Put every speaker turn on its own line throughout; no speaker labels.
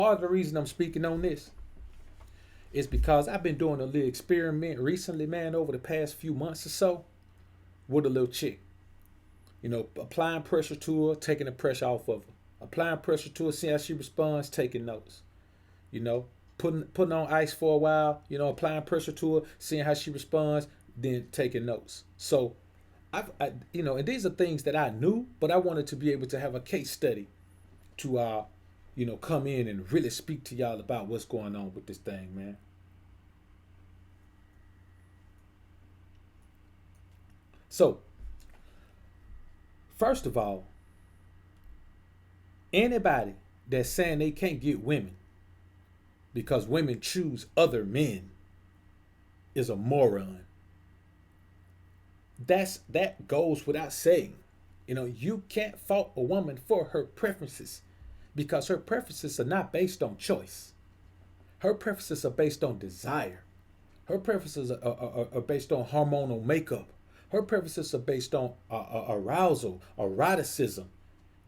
Part of the reason I'm speaking on this is because I've been doing a little experiment recently, man, over the past few months or so with a little chick. Applying pressure to her, taking the pressure off of her. Applying pressure to her, seeing how she responds, taking notes. You know, putting on ice for a while, applying pressure to her, seeing how she responds, then taking notes. So and these are things that I knew, but I wanted to be able to have a case study to come in and really speak to y'all about what's going on with this thing, man. So, first of all, anybody that's saying they can't get women because women choose other men is a moron. That goes without saying. You can't fault a woman for her preferences because her preferences are not based on choice. Her preferences are based on desire. Her preferences are based on hormonal makeup. Her preferences are based on arousal, eroticism.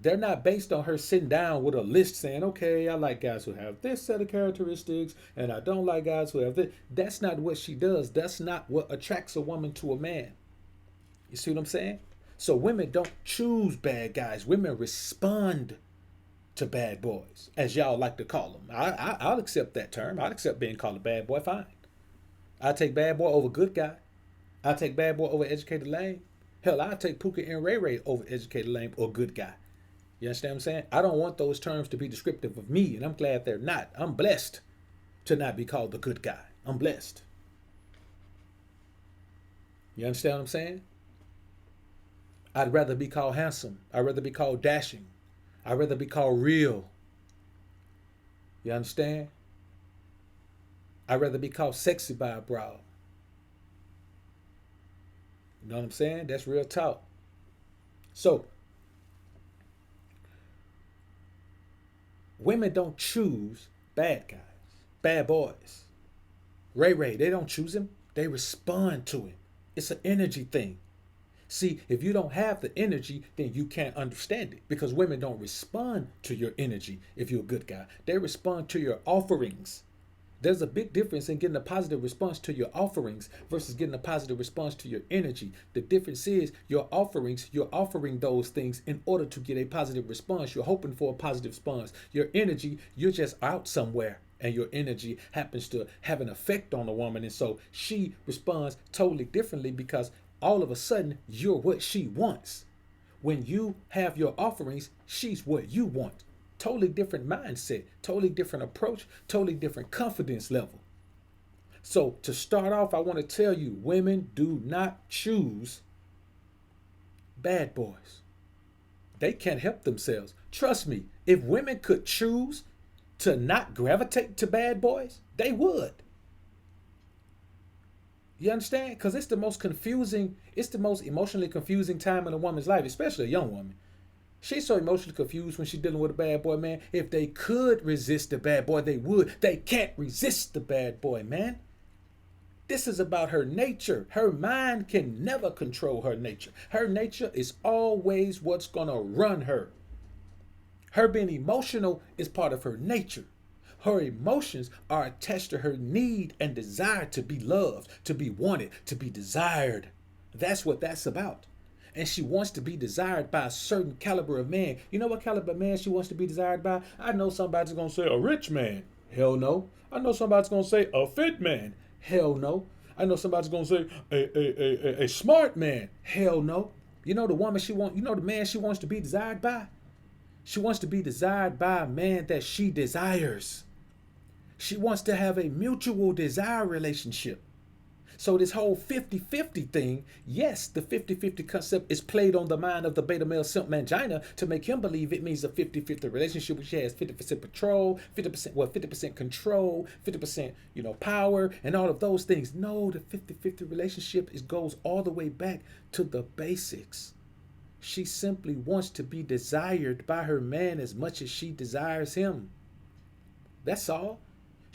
They're not based on her sitting down with a list saying, okay, I like guys who have this set of characteristics and I don't like guys who have this. That's not what she does. That's not what attracts a woman to a man. You see what I'm saying? So women don't choose bad guys. Women respond to bad boys, as y'all like to call them. I'll accept that term. I'll accept being called a bad boy. Fine. I'll take bad boy over good guy. I'll take bad boy over educated lame. Hell, I'll take Puka and Ray Ray over educated lame or good guy. You understand what I'm saying? I don't want those terms to be descriptive of me, and I'm glad they're not. I'm blessed to not be called the good guy. I'm blessed. You understand what I'm saying? I'd rather be called handsome. I'd rather be called dashing. I'd rather be called real. You understand? I'd rather be called sexy by a broad. You know what I'm saying? That's real talk. So, women don't choose bad guys, bad boys. Ray Ray, they don't choose him. They respond to him. It's an energy thing. See, if you don't have the energy, then you can't understand it because women don't respond to your energy if you're a good guy. They respond to your offerings. There's a big difference in getting a positive response to your offerings versus getting a positive response to your energy. The difference is your offerings, you're offering those things in order to get a positive response. You're hoping for a positive response. Your energy, you're just out somewhere and your energy happens to have an effect on a woman. And so she responds totally differently because all of a sudden you're what she wants. When you have your offerings, she's what you want. Totally different mindset, totally different approach, totally different confidence level. So to start off, I want to tell you, women do not choose bad boys. They can't help themselves. Trust me, if women could choose to not gravitate to bad boys, they would. You understand? Because it's the most confusing, it's the most emotionally confusing time in a woman's life, especially a young woman. She's so emotionally confused when she's dealing with a bad boy, man. If they could resist the bad boy, they would. They can't resist the bad boy, man. This is about her nature. Her mind can never control her nature. Her nature is always what's going to run her. Her being emotional is part of her nature. Her emotions are attached to her need and desire to be loved, to be wanted, to be desired. That's what that's about. And she wants to be desired by a certain caliber of man. You know what caliber of man she wants to be desired by? I know somebody's going to say a rich man. Hell no. I know somebody's going to say a fit man. Hell no. I know somebody's going to say a smart man. Hell no. You know the woman she wants, you know the man she wants to be desired by? She wants to be desired by a man that she desires. She wants to have a mutual desire relationship. So this whole 50-50 thing, yes, the 50-50 concept is played on the mind of the beta male simp mangina to make him believe it means a 50-50 relationship, which has 50% patrol, 50% control, 50%, power, and all of those things. No, the 50-50 relationship goes all the way back to the basics. She simply wants to be desired by her man as much as she desires him. That's all.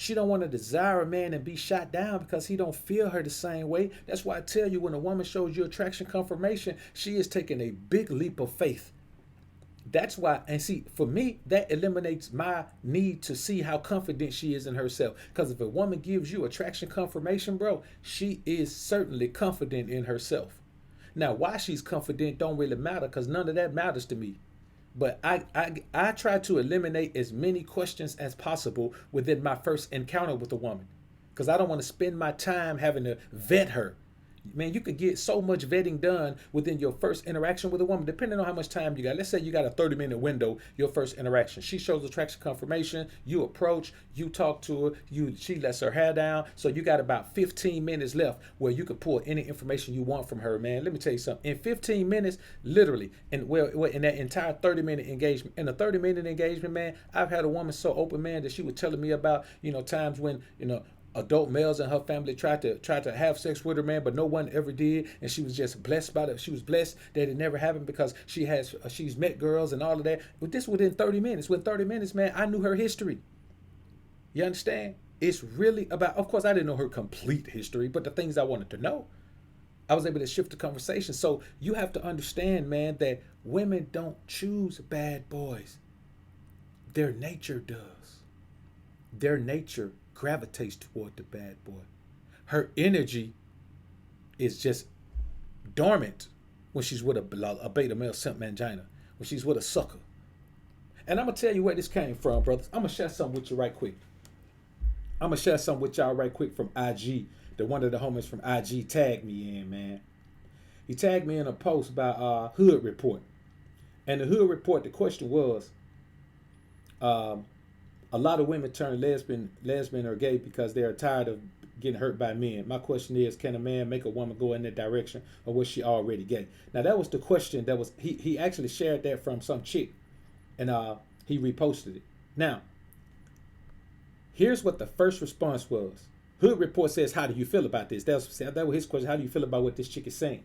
She don't want to desire a man and be shot down because he don't feel her the same way. That's why I tell you, when a woman shows you attraction confirmation, she is taking a big leap of faith. That's why, and see, for me, that eliminates my need to see how confident she is in herself. Because if a woman gives you attraction confirmation, bro, she is certainly confident in herself. Now, why she's confident don't really matter because none of that matters to me. But I try to eliminate as many questions as possible within my first encounter with a woman. Because I don't want to spend my time having to vet her. Man, you could get so much vetting done within your first interaction with a woman, depending on how much time you got. Let's say you got a 30-minute window, your first interaction. She shows attraction confirmation, you approach, you talk to her, she lets her hair down. So you got about 15 minutes left where you could pull any information you want from her, man. Let me tell you something. In 15 minutes, literally, in that entire 30-minute engagement, in a 30-minute engagement, man, I've had a woman so open, man, that she was telling me about, times when, adult males in her family tried to have sex with her, man, but no one ever did, and she was just blessed by it. She was blessed that it never happened because she's met girls and all of that. But this within 30 minutes. Within 30 minutes, man, I knew her history. You understand? It's really about. Of course, I didn't know her complete history, but the things I wanted to know, I was able to shift the conversation. So you have to understand, man, that women don't choose bad boys. Their nature does. Their nature gravitates toward the bad boy. Her energy is just dormant when she's with a beta male simp mangina, when she's with a sucker. And I'm gonna tell you where this came from, brothers. I'm gonna share something with you right quick. I'm gonna share something with y'all right quick from IG. That one of the homies from IG tagged me in, man. He tagged me in a post about Hood Report. And the Hood Report, the question was, a lot of women turn lesbian or gay because they are tired of getting hurt by men. My question is, can a man make a woman go in that direction, or was she already gay? Now that was the question. That was he actually shared that from some chick, and he reposted it. Now, here's what the first response was. Hood Report says, "How do you feel about this?" That was his question. How do you feel about what this chick is saying?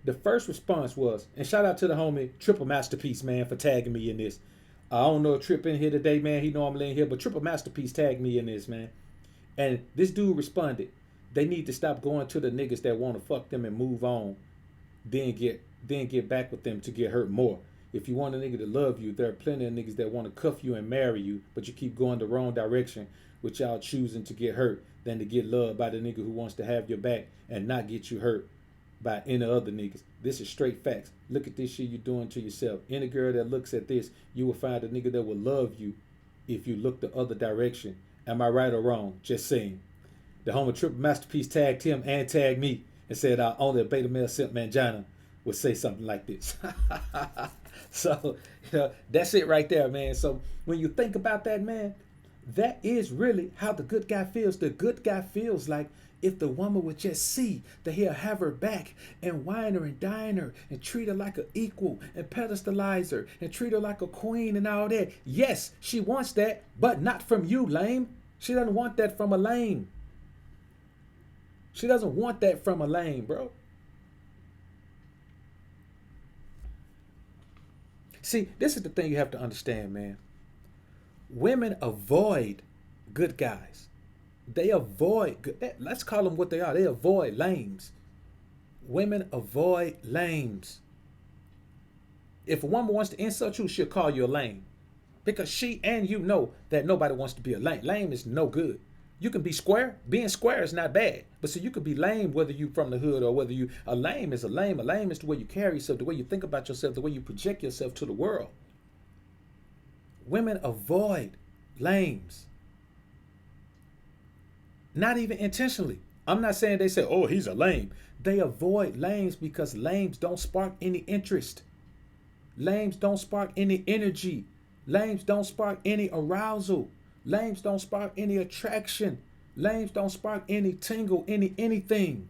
The first response was, and shout out to the homie Triple Masterpiece, man, for tagging me in this. I don't know if Trip in here today, man. He know I'm in here, but Triple Masterpiece tagged me in this, man. And this dude responded, they need to stop going to the niggas that want to fuck them and move on, then get back with them to get hurt more. If you want a nigga to love you, there are plenty of niggas that want to cuff you and marry you, but you keep going the wrong direction with y'all choosing to get hurt than to get loved by the nigga who wants to have your back and not get you hurt by any other niggas. This is straight facts. Look at this shit you're doing to yourself. Any girl that looks at this, you will find a nigga that will love you if you look the other direction. Am I right or wrong? Just saying. The homie Triple Masterpiece tagged him and tagged me and said only a beta male simp mangina would say something like this. So, that's it right there, man. So when you think about that, man, that is really how the good guy feels. The good guy feels like if the woman would just see that he'll have her back and wine her and dine her and treat her like an equal and pedestalize her and treat her like a queen and all that. Yes, she wants that, but not from you, lame. She doesn't want that from a lame. She doesn't want that from a lame, bro. See, this is the thing you have to understand, man. Women avoid good guys. They avoid, let's call them what they are. They avoid lames. Women avoid lames. If a woman wants to insult you, she'll call you a lame. Because she and you know that nobody wants to be a lame. Lame is no good. You can be square. Being square is not bad. But so you could be lame whether you from the hood or whether you, a lame is a lame. A lame is the way you carry yourself, the way you think about yourself, the way you project yourself to the world. Women avoid lames. Not even intentionally. I'm not saying they say, oh, he's a lame. They avoid lames because lames don't spark any interest. Lames don't spark any energy. Lames don't spark any arousal. Lames don't spark any attraction. Lames don't spark any tingle, anything.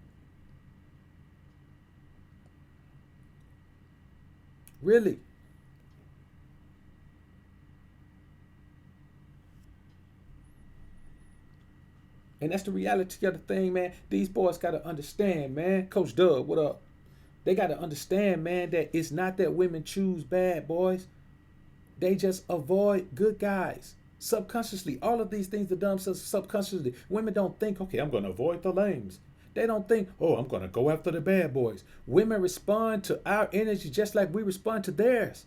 Really. And that's the reality of the thing, man. These boys got to understand, man. Coach Dub, what up? They got to understand, man, that it's not that women choose bad boys. They just avoid good guys. Subconsciously. All of these things are done subconsciously. Women don't think, okay, I'm going to avoid the lames. They don't think, oh, I'm going to go after the bad boys. Women respond to our energy just like we respond to theirs.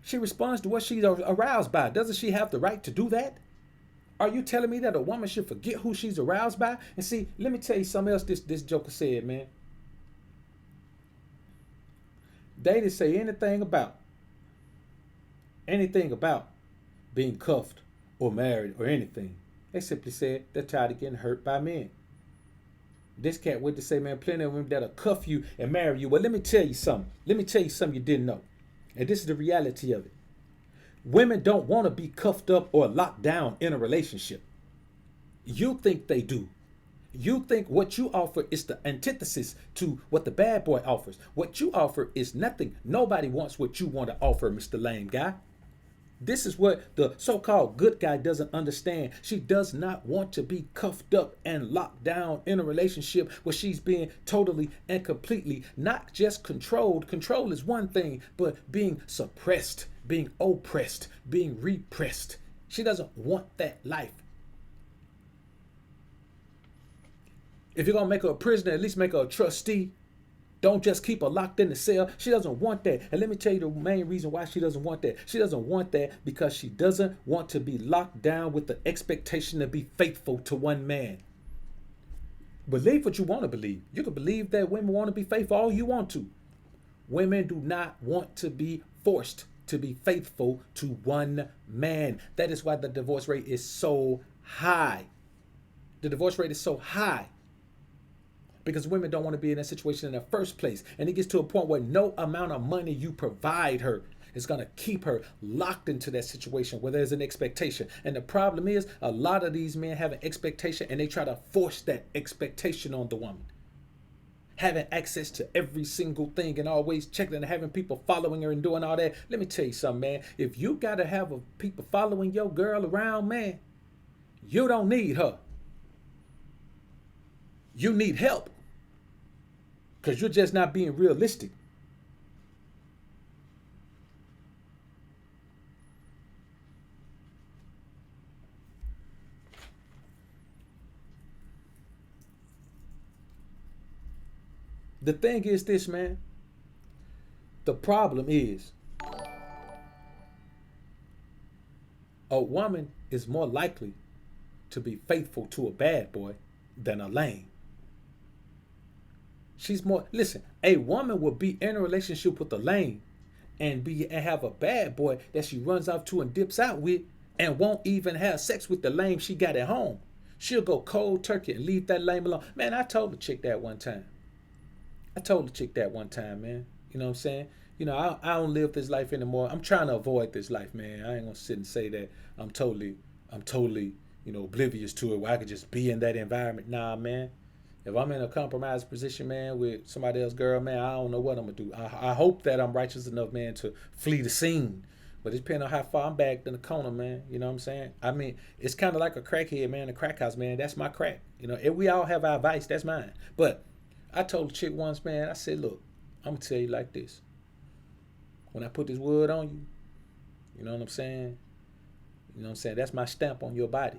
She responds to what she's aroused by. Doesn't she have the right to do that? Are you telling me that a woman should forget who she's aroused by? And see, let me tell you something else this joker said, man. They didn't say anything about being cuffed or married or anything. They simply said they're tired of getting hurt by men. This cat went to say, man, plenty of women that'll cuff you and marry you. Well, let me tell you something. Let me tell you something you didn't know. And this is the reality of it. Women don't want to be cuffed up or locked down in a relationship. You think they do. You think what you offer is the antithesis to what the bad boy offers. What you offer is nothing. Nobody wants what you want to offer, Mr. Lame Guy. This is what the so-called good guy doesn't understand. She does not want to be cuffed up and locked down in a relationship where she's being totally and completely not just controlled. Control is one thing, but being suppressed, being oppressed, being repressed. She doesn't want that life. If you're going to make her a prisoner, at least make her a trustee. Don't just keep her locked in the cell. She doesn't want that. And let me tell you the main reason why she doesn't want that. She doesn't want that because she doesn't want to be locked down with the expectation to be faithful to one man. Believe what you want to believe. You can believe that women want to be faithful all you want to. Women do not want to be forced to be faithful to one man. That is why the divorce rate is so high. The divorce rate is so high. Because women don't want to be in that situation in the first place. And it gets to a point where no amount of money you provide her is going to keep her locked into that situation where there's an expectation. And the problem is a lot of these men have an expectation and they try to force that expectation on the woman. Having access to every single thing and always checking and having people following her and doing all that. Let me tell you something, man. If you got to have people following your girl around, man, you don't need her. You need help because you're just not being realistic. The thing is this, man. The problem is a woman is more likely to be faithful to a bad boy than a lame. She's more, listen, a woman will be in a relationship with a lame and have a bad boy that she runs off to and dips out with and won't even have sex with the lame she got at home. She'll go cold turkey and leave that lame alone. Man, I told the chick that one time. Man. You know what I'm saying? You know, I don't live this life anymore. I'm trying to avoid this life, man. I ain't gonna sit and say that I'm totally, oblivious to it where I could just be in that environment. Nah, man. If I'm in a compromised position, man, with somebody else's girl, man, I don't know what I'm going to do. I hope that I'm righteous enough, man, to flee the scene. But it depends on how far I'm backed in the corner, man. You know what I'm saying? I mean, it's kind of like a crackhead, man, a crack house, man. That's my crack. You know, if we all have our vice, that's mine. But I told a chick once, man, I said, look, I'm going to tell you like this. When I put this wood on you, you know what I'm saying? That's my stamp on your body.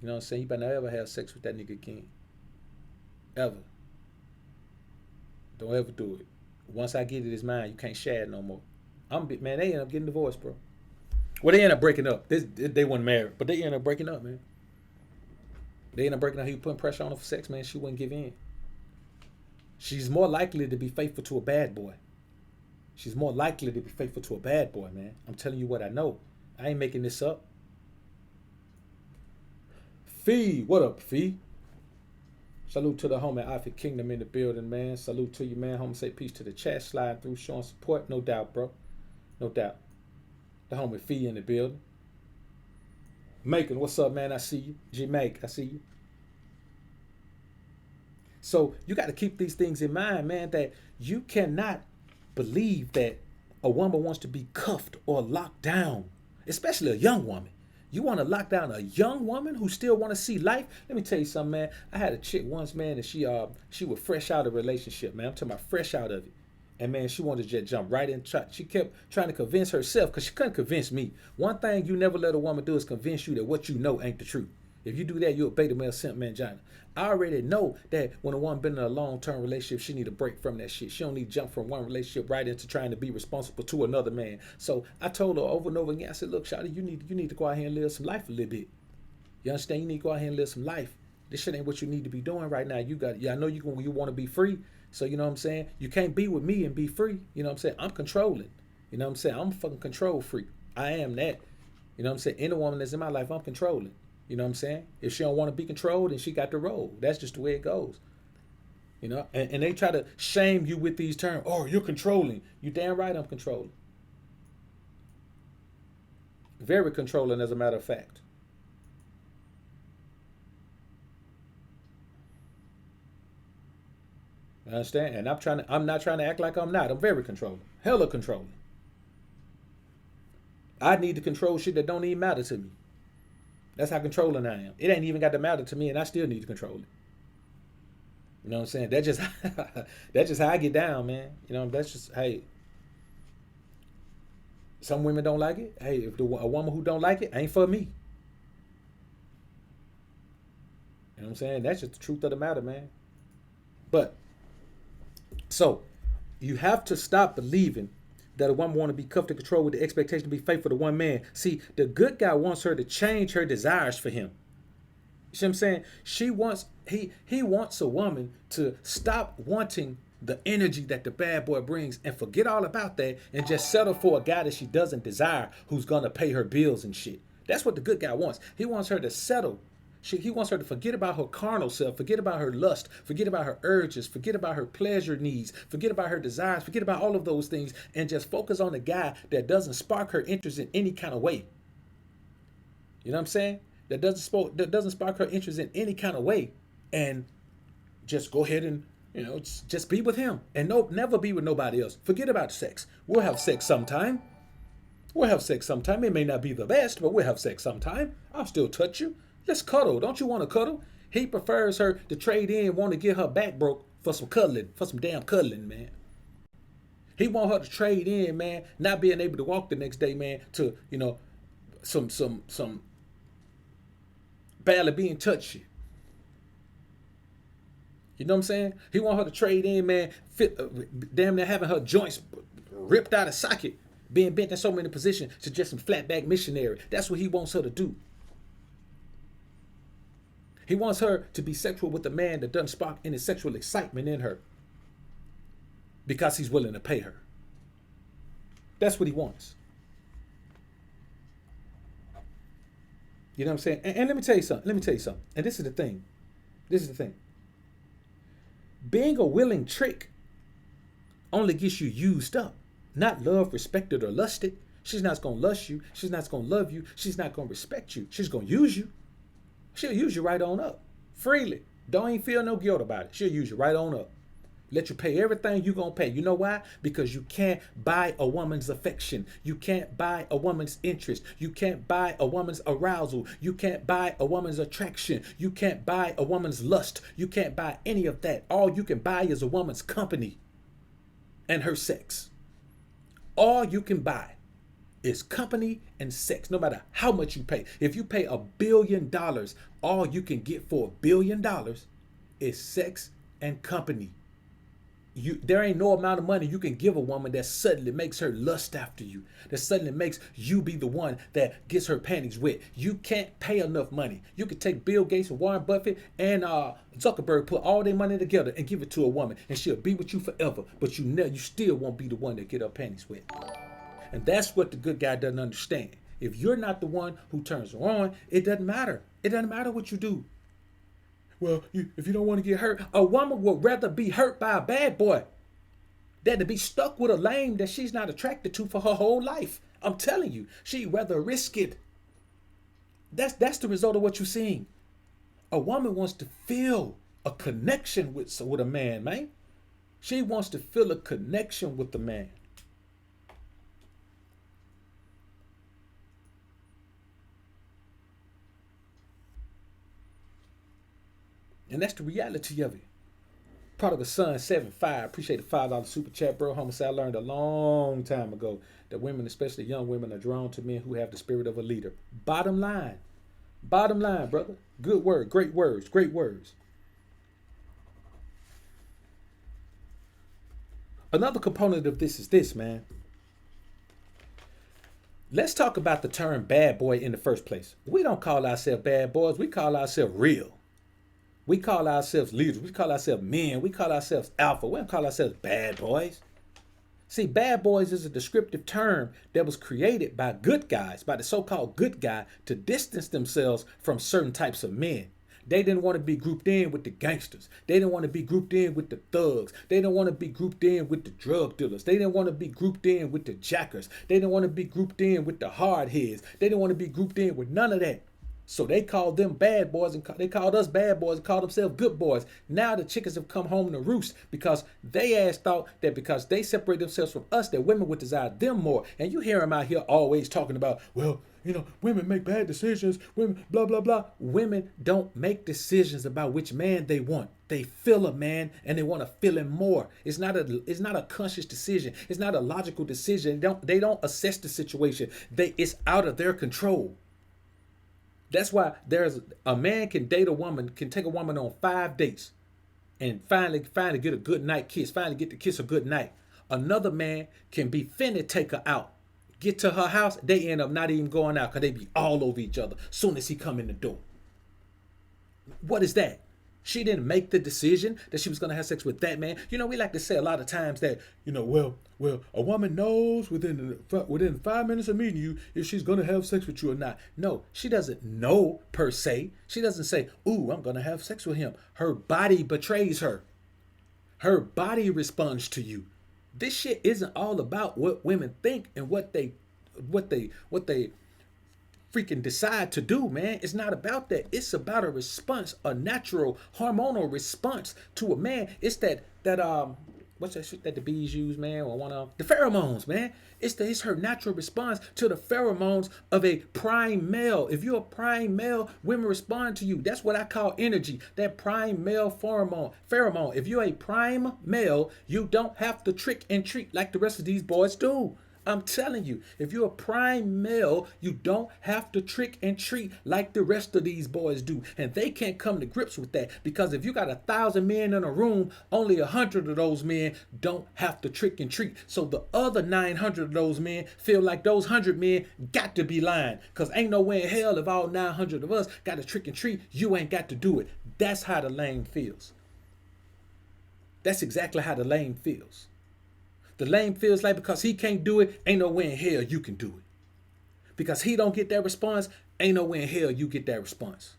You know what I'm saying? You better never have sex with that nigga again. Ever. Don't ever do it. Once I get it, it's mine. You can't share it no more. Man, they end up getting divorced, bro. Well, they end up breaking up. They weren't married, but they end up breaking up, man. They end up breaking up. He putting pressure on her for sex, man. She wouldn't give in. She's more likely to be faithful to a bad boy. Man. I'm telling you what I know. I ain't making this up. Fee, what up, Fee? Salute to the homie Outfit Kingdom in the building, man. Salute to you, man. Homie say peace to the chat. Slide through, showing support. No doubt, bro. No doubt. The homie Fee in the building. Macon, what's up, man? I see you. G-Make, I see you. So you got to keep these things in mind, man, that you cannot believe that a woman wants to be cuffed or locked down, especially a young woman. You want to lock down a young woman who still want to see life? Let me tell you something, man. I had a chick once, man, and she was fresh out of a relationship, man. I'm talking about fresh out of it. And, man, she wanted to just jump right in. She kept trying to convince herself because she couldn't convince me. One thing you never let a woman do is convince you that what you know ain't the truth. If you do that, you're a beta male simp mangina. I already know that when a woman been in a long-term relationship, she need a break from that shit. She don't need to jump from one relationship right into trying to be responsible to another man. So I told her over and over again, I said, look, shawty, you need to go out here and live some life a little bit. You understand? You need to go out here and live some life. This shit ain't what you need to be doing right now. I know you want to be free. So you know what I'm saying? You can't be with me and be free. You know what I'm saying? I'm controlling. You know what I'm saying? I'm a fucking control freak. I am that. You know what I'm saying? Any woman that's in my life, I'm controlling. You know what I'm saying? If she don't want to be controlled, then she got the role. That's just the way it goes. You know? And they try to shame you with these terms. Oh, you're controlling. You damn right I'm controlling. Very controlling, as a matter of fact. You understand? And I'm not trying to act like I'm not. I'm very controlling. Hella controlling. I need to control shit that don't even matter to me. That's how controlling I am. It ain't even got to matter to me, and I still need to control it. You know what I'm saying? That's just how I get down, man. You know, that's just, hey. Some women don't like it. Hey, if a woman who don't like it ain't for me. You know what I'm saying? That's just the truth of the matter, man. But so you have to stop believing that a woman want to be cuffed and controlled with the expectation to be faithful to one man. See, the good guy wants her to change her desires for him. You see what I'm saying? He wants a woman to stop wanting the energy that the bad boy brings and forget all about that and just settle for a guy that she doesn't desire, who's gonna pay her bills and shit. That's what the good guy wants. He wants her to settle. He wants her to forget about her carnal self, forget about her lust, forget about her urges, forget about her pleasure needs, forget about her desires, forget about all of those things, and just focus on a guy that doesn't spark her interest in any kind of way. You know what I'm saying? That doesn't spark her interest in any kind of way, and just go ahead and just be with him, and never be with nobody else. Forget about sex. We'll have sex sometime. It may not be the best, but we'll have sex sometime. I'll still touch you. Let's cuddle. Don't you want to cuddle? He prefers her to trade in, want to get her back broke for some cuddling, for some damn cuddling, man. He want her to trade in, man, not being able to walk the next day, man, to, some barely being touchy. You know what I'm saying? He want her to trade in, man, damn near having her joints ripped out of socket, being bent in so many positions to just some flatback missionary. That's what he wants her to do. He wants her to be sexual with a man that doesn't spark any sexual excitement in her because he's willing to pay her. That's what he wants. You know what I'm saying? And let me tell you something. And this is the thing. Being a willing trick only gets you used up, not loved, respected, or lusted. She's not going to lust you. She's not going to love you. She's not going to respect you. She's going to use you. She'll use you right on up. Freely. Don't even feel no guilt about it. She'll use you right on up. Let you pay everything you're going to pay. You know why? Because you can't buy a woman's affection. You can't buy a woman's interest. You can't buy a woman's arousal. You can't buy a woman's attraction. You can't buy a woman's lust. You can't buy any of that. All you can buy is a woman's company and her sex. All you can buy is company and sex, no matter how much you pay. If you pay $1 billion, all you can get for $1 billion is sex and company. There ain't no amount of money you can give a woman that suddenly makes her lust after you, that suddenly makes you be the one that gets her panties wet. You can't pay enough money. You could take Bill Gates and Warren Buffett and Zuckerberg, put all their money together and give it to a woman, and she'll be with you forever, but you still won't be the one that get her panties wet. And that's what the good guy doesn't understand. If you're not the one who turns her on, it doesn't matter. It doesn't matter what you do. Well, if you don't want to get hurt, a woman would rather be hurt by a bad boy than to be stuck with a lame that she's not attracted to for her whole life. I'm telling you, she'd rather risk it. That's the result of what you're seeing. A woman wants to feel a connection with a man, man. She wants to feel a connection with the man. And that's the reality of it. Prodigal Son 75. Appreciate the $5 super chat, bro. Homicide. I learned a long time ago that women, especially young women, are drawn to men who have the spirit of a leader. Bottom line, Bottom line, brother. Good word, great words, great words. Another component of this is this, man. Let's talk about the term bad boy in the first place. We don't call ourselves bad boys. We call ourselves real. We call ourselves leaders. We call ourselves men. We call ourselves alpha. We don't call ourselves bad boys. See, bad boys is a descriptive term that was created by good guys, by the so-called good guy, to distance themselves from certain types of men. They didn't want to be grouped in with the gangsters. They didn't want to be grouped in with the thugs. They didn't want to be grouped in with the drug dealers. They didn't want to be grouped in with the jackers. They didn't want to be grouped in with the hard heads. They didn't want to be grouped in with none of that. So they called them bad boys, and they called us bad boys and called themselves good boys. Now the chickens have come home to roost because they ass thought that because they separate themselves from us, that women would desire them more. And you hear them out here always talking about, well, women make bad decisions, women, blah, blah, blah. Women don't make decisions about which man they want. They feel a man and they want to feel him more. It's not a conscious decision. It's not a logical decision. They don't assess the situation. It's out of their control. That's why there's a man can date a woman, can take a woman on 5 dates and finally get a good night kiss, finally get to kiss a good night. Another man can be finna take her out, get to her house, they end up not even going out because they be all over each other soon as he come in the door. What is that? She didn't make the decision that she was going to have sex with that man. We like to say a lot of times that, well, a woman knows within 5 minutes of meeting you if she's going to have sex with you or not. No, she doesn't know per se. She doesn't say, ooh, I'm going to have sex with him. Her body betrays her. Her body responds to you. This shit isn't all about what women think and what they freaking decide to do, man. It's not about that. It's about a response, a natural hormonal response to a man. It's that what's that shit that the bees use, man? Or one of the pheromones, man. It's her natural response to the pheromones of a prime male. If you're a prime male, women respond to you. That's what I call energy. That prime male pheromone. If you're a prime male, you don't have to trick and treat like the rest of these boys do. I'm telling you, if you're a prime male, you don't have to trick and treat like the rest of these boys do. And they can't come to grips with that because if you got 1,000 men in a room, only 100 of those men don't have to trick and treat. So the other 900 of those men feel like those 100 men got to be lying because ain't no way in hell if all 900 of us got to trick and treat, you ain't got to do it. That's how the lame feels. That's exactly how the lame feels. The lame feels like because he can't do it, ain't no way in hell you can do it. Because he don't get that response, ain't no way in hell you get that response.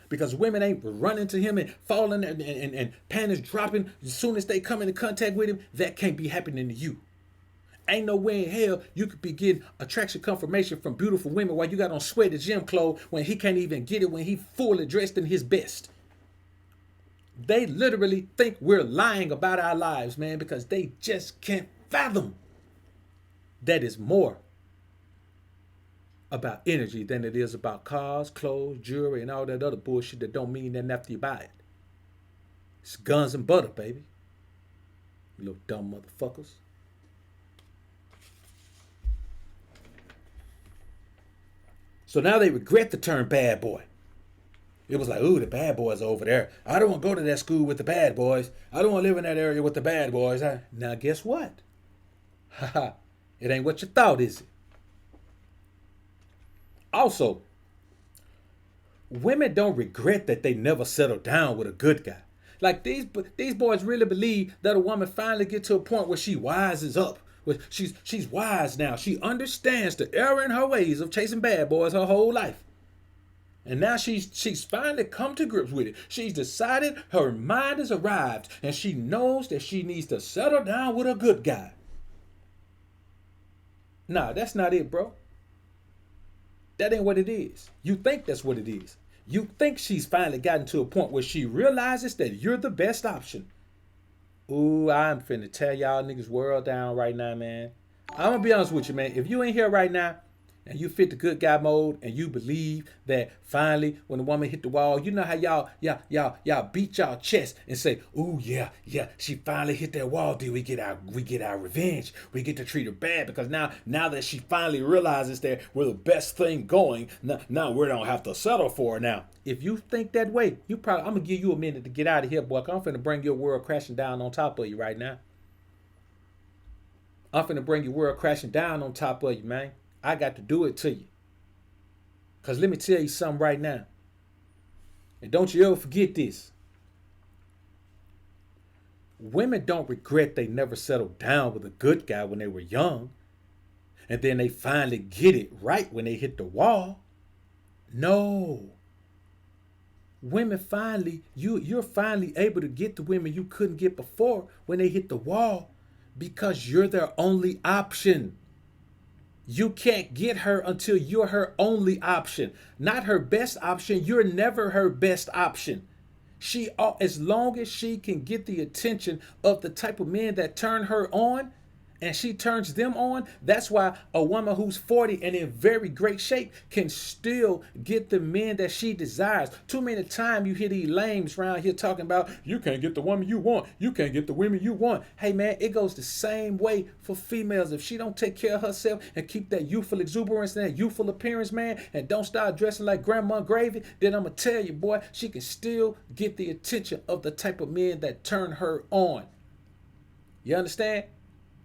Because women ain't running to him and falling and panties dropping as soon as they come into contact with him, that can't be happening to you. Ain't no way in hell you could be getting attraction confirmation from beautiful women while you got on sweaty gym clothes when he can't even get it when he fully dressed in his best. They literally think we're lying about our lives, man, because they just can't fathom that is more about energy than it is about cars, clothes, jewelry, and all that other bullshit that don't mean nothing after you buy it. It's guns and butter, baby. You little dumb motherfuckers. So now they regret the term bad boy. It was like, ooh, the bad boys are over there. I don't want to go to that school with the bad boys. I don't want to live in that area with the bad boys. Now, guess what? Haha, it ain't what you thought, is it? Also, women don't regret that they never settled down with a good guy. Like these boys really believe that a woman finally get to a point where she wises up. She's wise now. She understands the error in her ways of chasing bad boys her whole life. And now she's finally come to grips with it. She's decided her mind has arrived and she knows that she needs to settle down with a good guy. Nah, that's not it, bro. That ain't what it is. You think that's what it is. You think she's finally gotten to a point where she realizes that you're the best option. Ooh, I'm finna tear y'all niggas world down right now, man. I'm gonna be honest with you, man. If you ain't here right now and you fit the good guy mode, and you believe that finally when the woman hit the wall, you know how y'all beat y'all chest and say, "Ooh, yeah, she finally hit that wall, dude. We get our revenge. We get to treat her bad because now that she finally realizes that we're the best thing going, now we don't have to settle for her now." If you think that way, I'm gonna give you a minute to get out of here, boy. I'm finna bring your world crashing down on top of you right now. I'm finna bring your world crashing down on top of you, man. I got to do it to you. Because let me tell you something right now. And don't you ever forget this. Women don't regret they never settled down with a good guy when they were young. And then they finally get it right when they hit the wall. No. Women finally, you're finally able to get the women you couldn't get before when they hit the wall because you're their only option. You can't get her until you're her only option, not her best option. You're never her best option. As long as she can get the attention of the type of men that turn her on, and she turns them on, that's why a woman who's 40 and in very great shape can still get the men that she desires. Too many times you hear these lames around here talking about, you can't get the woman you want. You can't get the women you want. Hey, man, it goes the same way for females. If she don't take care of herself and keep that youthful exuberance and that youthful appearance, man, and don't start dressing like Grandma Gravy, then I'm going to tell you, boy, she can still get the attention of the type of men that turn her on. You understand?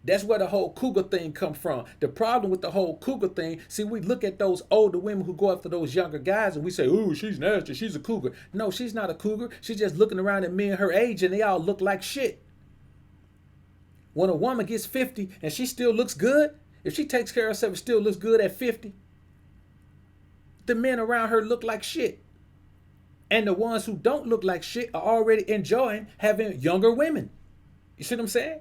That's where the whole cougar thing come from. The problem with the whole cougar thing, see, we look at those older women who go after those younger guys and we say, ooh, she's nasty, she's a cougar. No, she's not a cougar. She's just looking around at men her age and they all look like shit. When a woman gets 50 and she still looks good, if she takes care of herself and still looks good at 50, the men around her look like shit. And the ones who don't look like shit are already enjoying having younger women. You see what I'm saying?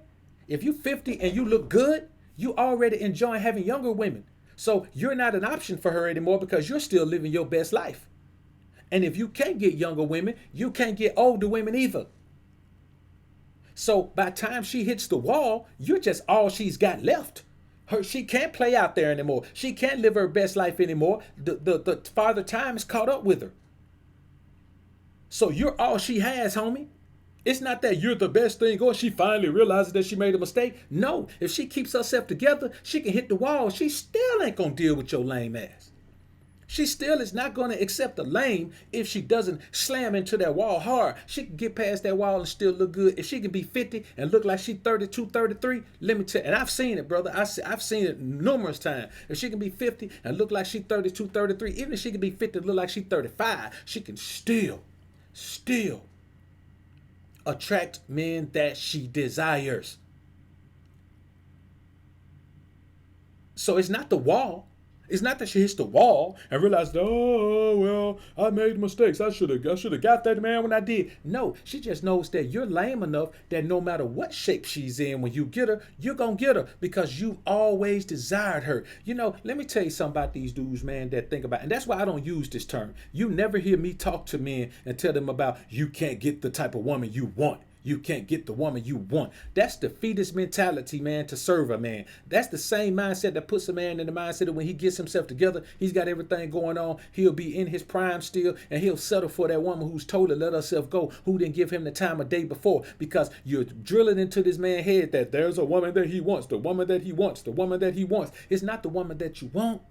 If you're 50 and you look good, you already enjoy having younger women. So you're not an option for her anymore because you're still living your best life. And if you can't get younger women, you can't get older women either. So by the time she hits the wall, you're just all she's got left. She can't play out there anymore. She can't live her best life anymore. The farther time is caught up with her. So you're all she has, homie. It's not that you're the best thing or she finally realizes that she made a mistake. No, if she keeps herself together, she can hit the wall. She still ain't going to deal with your lame ass. She still is not going to accept the lame if she doesn't slam into that wall hard. She can get past that wall and still look good. If she can be 50 and look like she's 32, 33, let me tell you, and I've seen it, brother. I've seen it numerous times. If she can be 50 and look like she's 32, 33, even if she can be 50 and look like she's 35, she can still attract men that she desires. So it's not the wall. It's not that she hits the wall and realizes, oh, well, I made mistakes. I should have got that man when I did. No, she just knows that you're lame enough that no matter what shape she's in, when you get her, you're going to get her because you've always desired her. You know, let me tell you something about these dudes, man, that think about, and that's why I don't use this term. You never hear me talk to men and tell them about you can't get the type of woman you want. You can't get the woman you want. That's the fetus mentality, man, to serve a man. That's the same mindset that puts a man in the mindset that when he gets himself together, he's got everything going on. He'll be in his prime still, and he'll settle for that woman who's told to let herself go, who didn't give him the time of day before, because you're drilling into this man's head that there's a woman that he wants, the woman that he wants, the woman that he wants. It's not the woman that you want.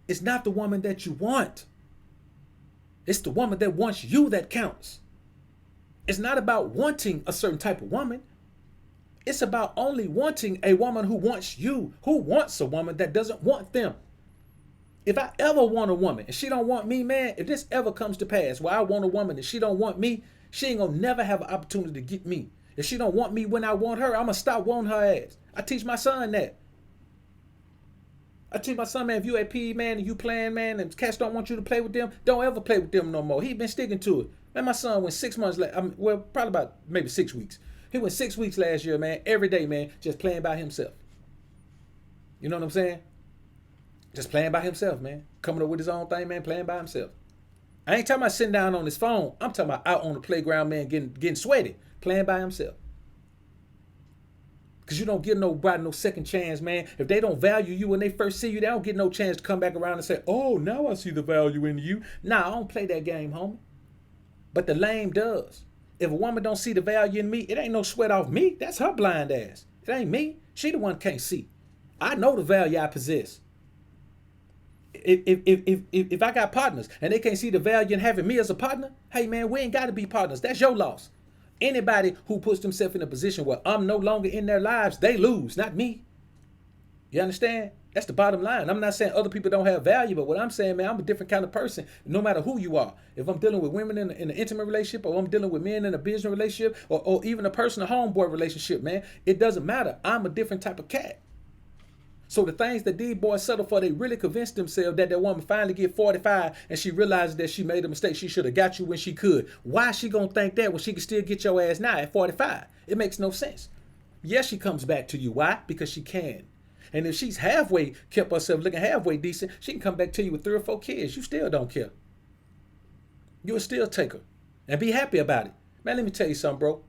It's not the woman that you want. It's the woman that wants you that counts. It's not about wanting a certain type of woman. It's about only wanting a woman who wants you, who wants a woman that doesn't want them. If I ever want a woman and she don't want me, man, if this ever comes to pass where I want a woman and she don't want me, she ain't gonna never have an opportunity to get me. If she don't want me when I want her, I'm gonna stop wanting her ass. I teach my son that. I teach my son, man, if you at PE, man, and you playing, man, and cats don't want you to play with them, don't ever play with them no more. He been sticking to it. Man, my son went 6 months, probably about maybe 6 weeks. He went 6 weeks last year, man, every day, man, just playing by himself. You know what I'm saying? Just playing by himself, man. Coming up with his own thing, man, playing by himself. I ain't talking about sitting down on his phone. I'm talking about out on the playground, man, getting sweaty, playing by himself. Because you don't give nobody no second chance, man. If they don't value you when they first see you, they don't get no chance to come back around and say, oh, now I see the value in you. Nah, I don't play that game, homie. But the lame does. If a woman don't see the value in me, it ain't no sweat off me. That's her blind ass. It ain't me. She the one can't see. I know the value I possess. If I got partners and they can't see the value in having me as a partner, hey man, we ain't got to be partners. That's your loss. Anybody who puts themselves in a position where I'm no longer in their lives, they lose, not me. You understand? That's the bottom line. I'm not saying other people don't have value, but what I'm saying, man, I'm a different kind of person, no matter who you are. If I'm dealing with women in an intimate relationship, or I'm dealing with men in a business relationship, or even a personal homeboy relationship, man, it doesn't matter. I'm a different type of cat. So the things that these boys settle for, they really convinced themselves that woman finally get 45 and she realizes that she made a mistake. She should have got you when she could. Why is she going to think that when she can still get your ass now at 45? It makes no sense. Yes, she comes back to you. Why? Because she can. And if she's halfway, kept herself looking halfway decent, she can come back to you with 3 or 4 kids. You still don't care. You'll still take her and be happy about it. Man, let me tell you something, bro.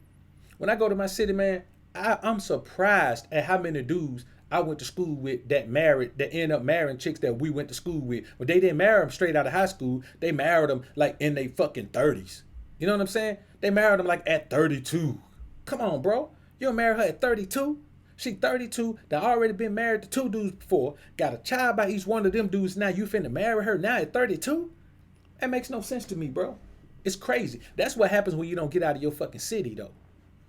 When I go to my city, man, I'm surprised at how many dudes I went to school with that end up marrying chicks that we went to school with. But they didn't marry them straight out of high school. They married them like in their fucking 30s. You know what I'm saying? They married them like at 32. Come on, bro. You don't marry her at 32? She 32, that already been married to 2 dudes before, got a child by each one of them dudes. Now you finna marry her now at 32? That makes no sense to me, bro. It's crazy. That's what happens when you don't get out of your fucking city, though.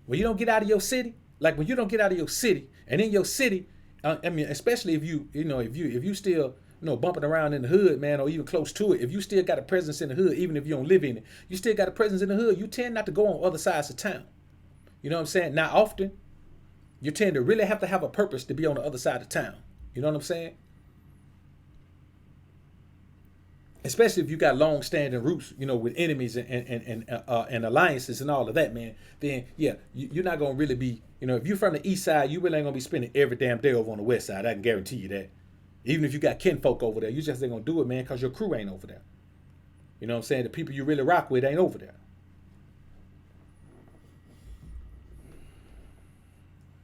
When you don't get out of your city, like when you don't get out of your city, and in your city, I mean, especially if you still, bumping around in the hood, man, or even close to it, if you still got a presence in the hood, even if you don't live in it, you still got a presence in the hood, you tend not to go on other sides of town. You know what I'm saying? Not often. You tend to really have to have a purpose to be on the other side of town. You know what I'm saying? Especially if you got long-standing roots, with enemies and alliances and all of that, man. Then yeah, you're not gonna really be, if you're from the east side, you really ain't gonna be spending every damn day over on the west side. I can guarantee you that. Even if you got kinfolk over there, you just ain't gonna do it, man, because your crew ain't over there. You know what I'm saying? The people you really rock with ain't over there.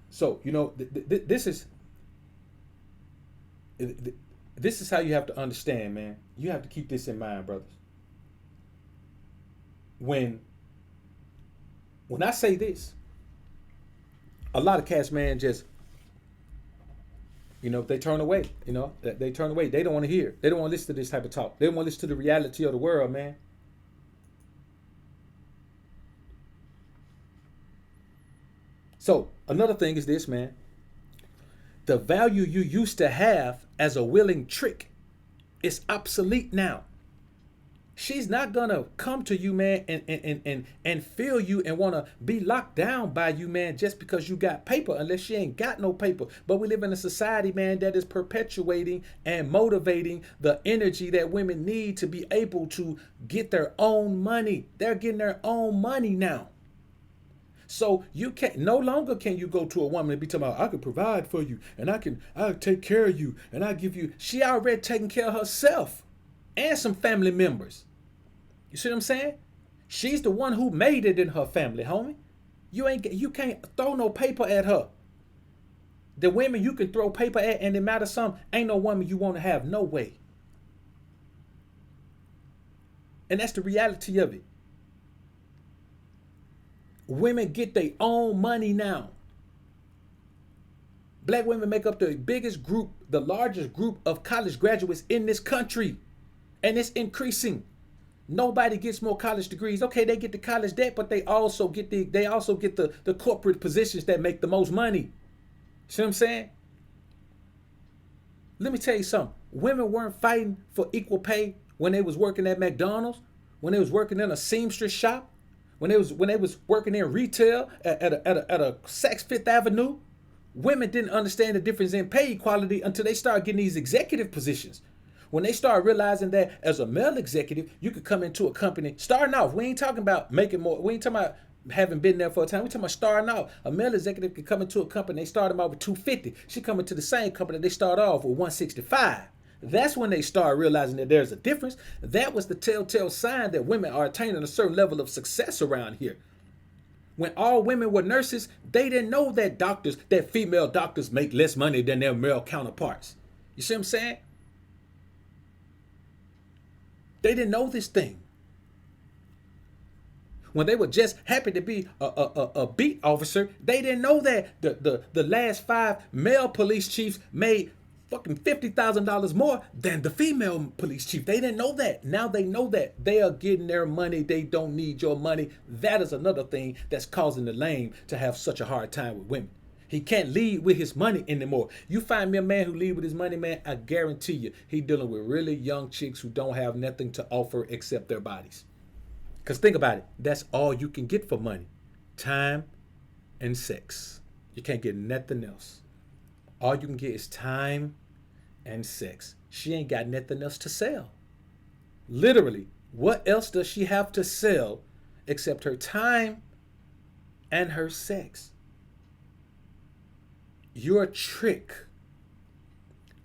So this is how you have to understand, man. You have to keep this in mind, brothers. When I say this, a lot of cats, man, just they turn away. They turn away. They don't want to hear. They don't want to listen to this type of talk. They don't want to listen to the reality of the world, man. So another thing is this, man. The value you used to have as a willing trick is obsolete now. She's not gonna come to you, man, and feel you and wanna be locked down by you, man, just because you got paper, unless she ain't got no paper. But we live in a society, man, that is perpetuating and motivating the energy that women need to be able to get their own money. They're getting their own money now. So you can't, no longer can you go to a woman and be talking about, I can provide for you and I'll take care of you and I give you. She already taking care of herself and some family members. You see what I'm saying? She's the one who made it in her family, homie. You can't throw no paper at her. The women you can throw paper at and it matters some, ain't no woman you want to have, no way. And that's the reality of it. Women get their own money now. Black women make up the biggest group, the largest group of college graduates in this country. And it's increasing. Nobody gets more college degrees. Okay, they get the college debt, but they also get the corporate positions that make the most money. See what I'm saying? Let me tell you something. Women weren't fighting for equal pay when they was working at McDonald's, when they was working in a seamstress shop, when they was working in retail at a Saks Fifth Avenue. Women didn't understand the difference in pay equality until they started getting these executive positions. When they start realizing that as a male executive, you could come into a company, starting off, we ain't talking about making more, we ain't talking about having been there for a time, we talking about starting off. A male executive could come into a company, they start them out with $250. She come into the same company, they start off with $165. That's when they start realizing that there's a difference. That was the telltale sign that women are attaining a certain level of success around here. When all women were nurses, they didn't know that female doctors make less money than their male counterparts. You see what I'm saying? They didn't know this thing. When they were just happy to be a beat officer, they didn't know that the last 5 male police chiefs made fucking $50,000 more than the female police chief. They didn't know that. Now they know that. They are getting their money. They don't need your money. That is another thing that's causing the lame to have such a hard time with women. He can't lead with his money anymore. You find me a man who lead with his money, man, I guarantee you, he dealing with really young chicks who don't have nothing to offer except their bodies. Because think about it. That's all you can get for money. Time and sex. You can't get nothing else. All you can get is time and sex. She ain't got nothing else to sell. Literally, what else does she have to sell except her time and her sex? You're a trick.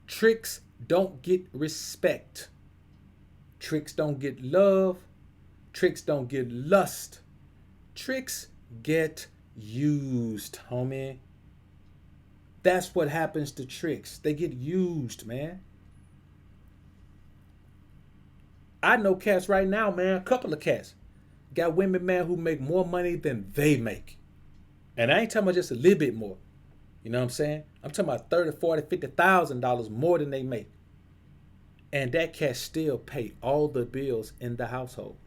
Tricks don't get respect. Tricks don't get love. Tricks don't get lust. Tricks get used, homie. That's what happens to tricks. They get used, man. I know cats right now, man, a couple of cats. Got women, man, who make more money than they make. And I ain't talking about just a little bit more. You know what I'm saying? I'm talking about $30,000, $40,000, $50,000 more than they make. And that cat still pay all the bills in the household.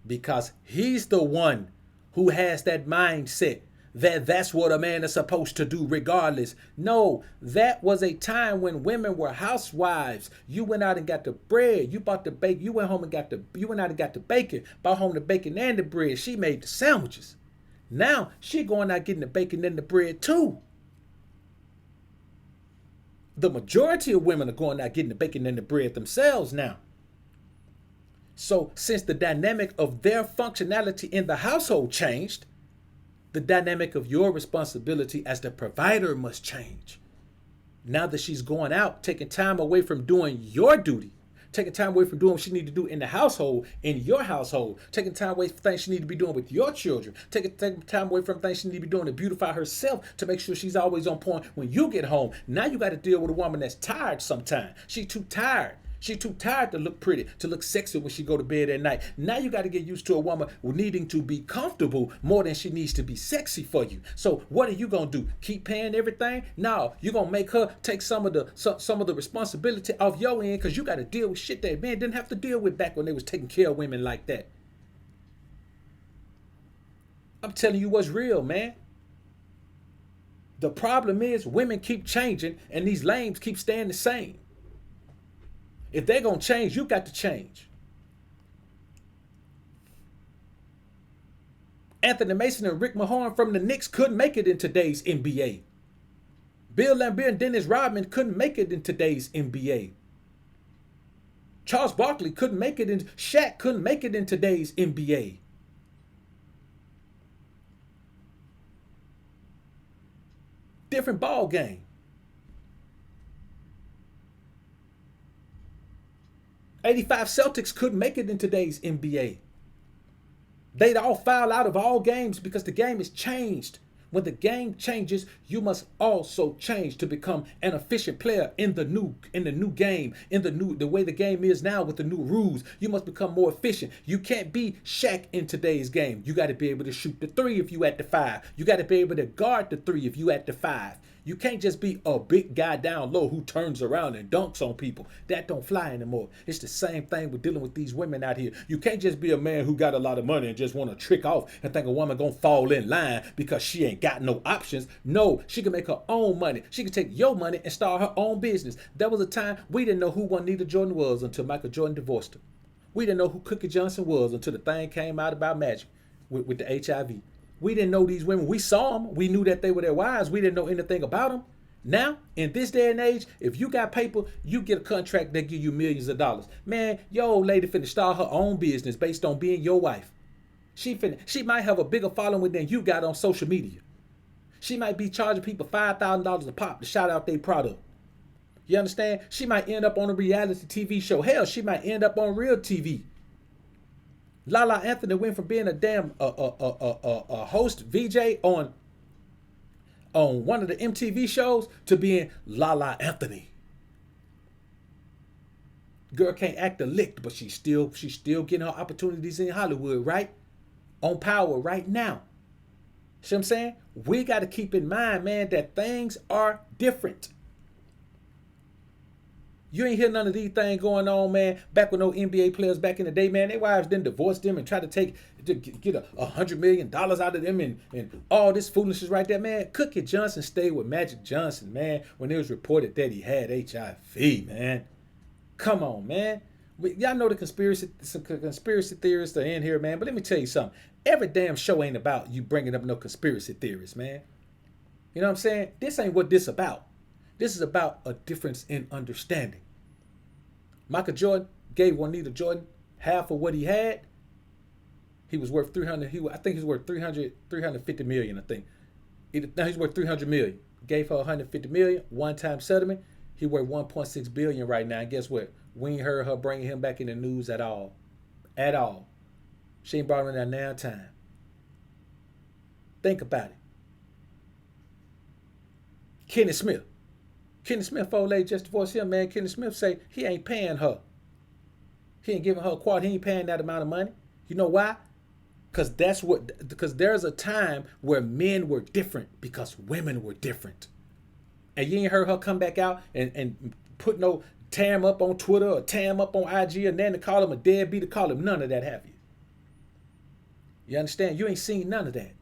Because he's the one who has that mindset that that's what a man is supposed to do regardless. No, that was a time when women were housewives. You went out and got the bread. You bought the bacon. You went home and you went out and got the bacon. Bought home the bacon and the bread. She made the sandwiches. Now she going out getting the bacon and the bread too. The majority of women are going out getting the bacon and the bread themselves now. So since the dynamic of their functionality in the household changed, the dynamic of your responsibility as the provider must change. Now that she's going out, taking time away from doing your duty, taking time away from doing what she need to do in the household, in your household, taking time away from things she need to be doing with your children, taking time away from things she need to be doing to beautify herself, to make sure she's always on point when you get home. Now you got to deal with a woman that's tired sometimes. She's too tired. She's too tired to look pretty, to look sexy when she go to bed at night. Now you got to get used to a woman needing to be comfortable more than she needs to be sexy for you. So what are you going to do? Keep paying everything? No, you're going to make her take some of the responsibility off your end, because you got to deal with shit that men didn't have to deal with back when they was taking care of women like that. I'm telling you what's real, man. The problem is women keep changing and these lames keep staying the same. If they're going to change, you got to change. Anthony Mason and Rick Mahorn from the Knicks couldn't make it in today's NBA. Bill Laimbeer and Dennis Rodman couldn't make it in today's NBA. Charles Barkley couldn't make it in. Shaq couldn't make it in today's NBA. Different ball game. '85 Celtics couldn't make it in today's NBA. They'd all foul out of all games because the game has changed. When the game changes, you must also change to become an efficient player in the new game, the way the game is now with the new rules. You must become more efficient. You can't be Shaq in today's game. You got to be able to shoot the 3 if you at the 5. You got to be able to guard the 3 if you at the 5. You can't just be a big guy down low who turns around and dunks on people. That don't fly anymore. It's the same thing with dealing with these women out here. You can't just be a man who got a lot of money and just want to trick off and think a woman gonna fall in line because she ain't got no options. No, she can make her own money. She can take your money and start her own business. There was a time we didn't know who Juanita Jordan was until Michael Jordan divorced her. We didn't know who Cookie Johnson was until the thing came out about Magic with the HIV. We didn't know these women. We saw them. We knew that they were their wives. We didn't know anything about them. Now, in this day and age, if you got paper, you get a contract that give you millions of dollars. Man, your old lady finna start her own business based on being your wife. She might have a bigger following than you got on social media. She might be charging people $5,000 a pop to shout out their product. You understand? She might end up on a reality TV show. Hell, she might end up on real TV. Lala Anthony went from being a damn host VJ on one of the MTV shows to being Lala Anthony. Girl can't act a lick, but she's still getting her opportunities in Hollywood, right? On Power right now. See what I'm saying? We got to keep in mind, man, that things are different. You ain't hear none of these things going on, man. Back with no NBA players back in the day, man, their wives didn't divorce them and try to get $100 million out of them and all this foolishness right there, man. Cookie Johnson stayed with Magic Johnson, man, when it was reported that he had HIV, man. Come on, man. Y'all know the conspiracy theorists are in here, man. But let me tell you something. Every damn show ain't about you bringing up no conspiracy theorists, man. You know what I'm saying? This ain't what this about. This is about a difference in understanding. Michael Jordan gave Juanita Jordan half of what he had. He was worth 300. I think he's worth 350 million. I think. Now he's worth 300 million. Gave her 150 million one-time settlement. He worth 1.6 billion right now. And guess what? We ain't heard her bringing him back in the news at all. At all. She ain't brought him in that now time. Think about it. Kenny Smith. Kenny Smith, old lady just divorced him, man. Kenny Smith say he ain't paying her. He ain't giving her a quarter. He ain't paying that amount of money. You know why? Because there's a time where men were different because women were different. And you ain't heard her come back out and put no Tam up on Twitter or Tam up on IG or then to call him a deadbeat, to call him none of that, have you? You understand? You ain't seen none of that.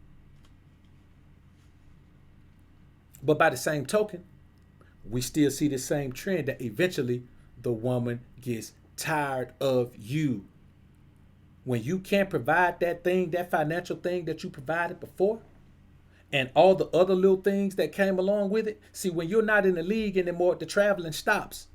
But by the same token, we still see the same trend that eventually the woman gets tired of you. When you can't provide that thing, that financial thing that you provided before, and all the other little things that came along with it. See, when you're not in the league anymore, the traveling stops.